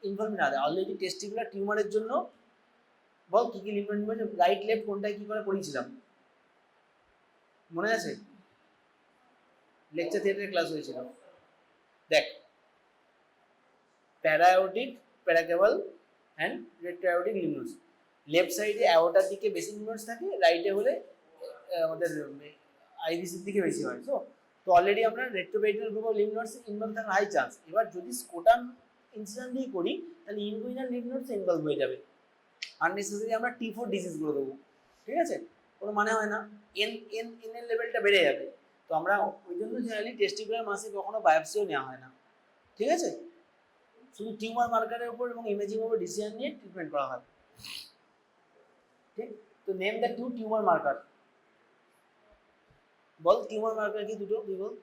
ইনভলভমেন্ট আছে অলরেডি টেস্টিকুলার টিউমারের জন্য। বল কি কি লিম্ফ নোড, রাইট লেফট কোনটায় কি করে পড়িয়েছিলাম মনে আছে? লেকচার থিয়েটারে ক্লাস হয়েছিল। দেখ, প্যারাঅ্যাওর্টিক, প্যারাকেবল অ্যান্ড রেট্রোঅ্যাওর্টিক লিম্ফ নোডস। লেফট সাইডে অ্যাওর্টার দিকে বেশি লিম্ফ নোডস থাকে, রাইটে হলে আমাদের আইভিসির দিকে বেশি হয়। তো অলরেডি আমরা retroperitoneal group of lymph nodes involve থাকার হাই চান্স। এবার যদি স্কোটাম ইনসিশন দিয়ে করি তাহলে ইনগুইনাল লিম্ফ নোডস ইনভলভ হয়ে যাবে, আননেসেসারি আমরা T4 ডিজিজ করে দেবো। ঠিক আছে, কোনো মানে হয় না, এন এর লেভেলটা বেড়ে যাবে। তো আমরা ওই জন্য জেনারেলি টেস্টিকুলার মাসে কখনো বায়োপসিও নেওয়া হয় না। ঠিক আছে, শুধু টিউমার মার্কারের উপর এবং ইমেজিং উপর ডিসিশন নিয়ে ট্রিটমেন্ট করা হয়। ঠিক, তো name the two tumour marker. বল টিউমার মার্কার কি দুটো, তুই বল।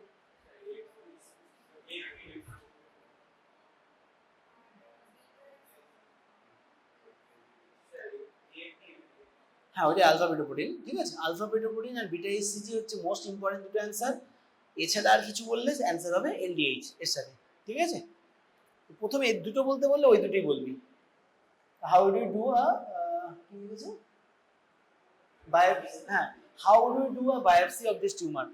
হ্যাঁ, ওইটা আলফা বিটোপ্রোটিন। ঠিক আছে, আলফা বিটোপ্রোটিন আর বিটা এসসিজি হচ্ছে মোস্ট ইম্পর্টেন্ট দুটো অ্যান্সার। এছাড়া আর কিছু বললে অ্যান্সার হবে এলডিএইচ এর সাথে। ঠিক আছে, প্রথমে এই দুটো বলতে বললে ওই দুটোই বলবি। হাউ ডু ডু আ কি লিখেছে বায়োপসি, হ্যাঁ, how do do a biopsy of this tumour.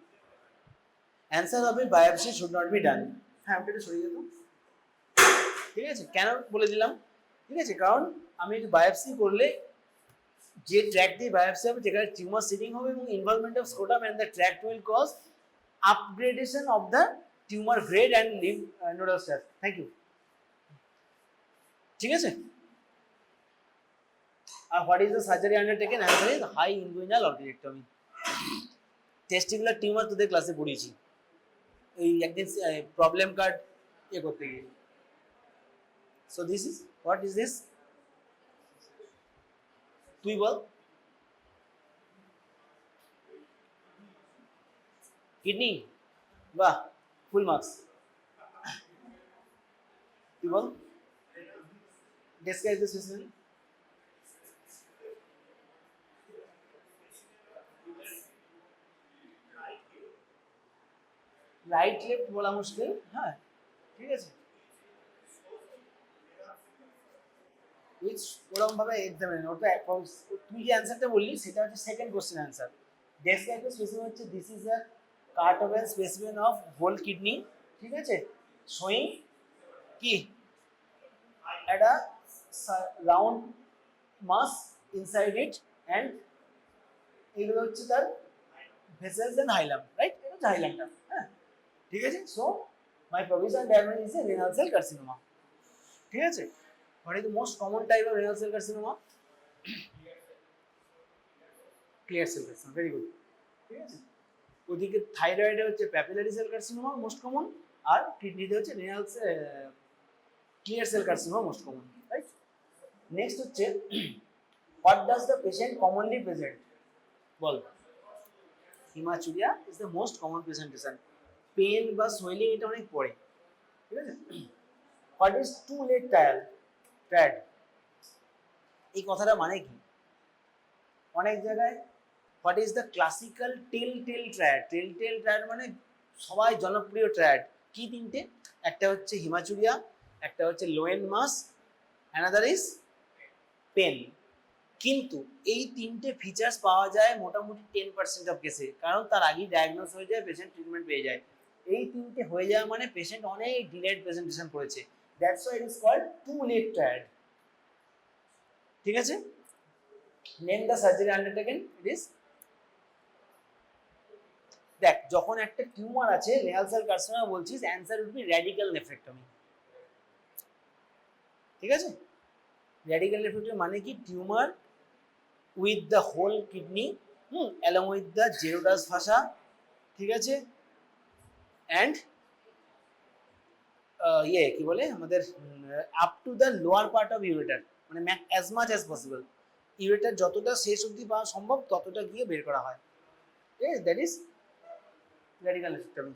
Answer হবে biopsy should not be done. হ্যাঁ, ওটা একটু সরিয়ে যেত। ঠিক আছে, কেন বলে দিলাম, ঠিক আছে, কারণ আমি একটু বায়োপসি করলে যে ট্র্যাক দিয়ে বায়োপসি হবে যেখানে টিউমার সিডিং হবে এবং involvement of scrotum and the track will cause upgradation of the tumour grade and lymph nodal status. Thank you. ঠিক আছে, আর what is the surgery undertaken? Answer is high inguinal orchidectomy. Testicular tumour তোদের ক্লাসে পড়িয়েছি এই একদিন problem card ইয়ে করতে গিয়ে। So this is what is this, তুই বল। কিডনি, বাহ, ফুল মার্কস। তুই বল, describe the specimen. Right left বলা মুশকিল, হ্যাঁ, ঠিক আছে, উইচ ওরকম ভাবে এক্সামিন ওটা। তুই যে অ্যান্সারটা বললি সেটা হচ্ছে second question answer. Describe the specimen হচ্ছে দিস ইজ আ কার্টোভেন স্পেসিমেন অফ হোল কিডনি। ঠিক আছে, শোয়িং কি একটা round mass inside it and এগুলো হচ্ছে তার ভেসেলস এন্ড হাইলাম, রাইট? এটা হচ্ছে হাইলামটা, হ্যাঁ, ঠিক আছে। So my provision diagnose is a renal cell carcinoma. ঠিক আছে, what is the most common type of renal cell carcinoma? Clear cell carcinoma, very good. ঠিক আছে, ওদিকে থাইরয়েডে হচ্ছে papillary cell carcinoma most common, আর কিডনিতে হচ্ছে renal clear cell carcinoma most common, right? Next হচ্ছে what does the patient commonly present? বল। Haematuria is the most common presentation. Pain বা সোয়েলিং এটা অনেক পড়ে। ঠিক আছে, what is two leg ট্র্যাড, এই কথাটা মানে কি? অনেক জায়গায় হোয়াট ইজ দ্য ক্লাসিক্যাল টেল ট্র্যাড, টেল ট্র্যাড মানে সবাই জনপ্রিয় ট্র্যাড কি তিনটে, একটা হচ্ছে হিমাচুরিয়া, একটা হচ্ছে লোয়েন মাস, অ্যানাদার ইজ পেন। কিন্তু এই তিনটে ফিচার্স পাওয়া যায় মোটামুটি 10% অফ কেসে, কারণ তার আগেই ডায়াগনোস হয়ে যায়, পেশেন্ট ট্রিটমেন্ট পেয়ে যায়। এই তিনটে হয়ে যাওয়া মানে পেশেন্ট অনেক ডিলেড প্রেজেন্টেশন করেছে, that's why it is called too late triad. ঠিক আছে, name the surgery undertaken. It is, দেখ, যখন একটা টিউমার আছে রেনাল সেল কার্সিনোমা বলছিস, answer would be radical nephrectomy. ঠিক আছে, র্যাডিক্যাল নেফ্রেক্টমি মানে কি, tumour with the whole kidney, along with the Gerota's fascia, ঠিক আছে, অ্যান্ড ইয়ে কি বলে আমাদের up to the lower part of ureter, মানে as much as possible ureter যতটা শেষ অবধি পাওয়া সম্ভব ততটা গিয়ে বের করা হয়। That is radical nephrectomy.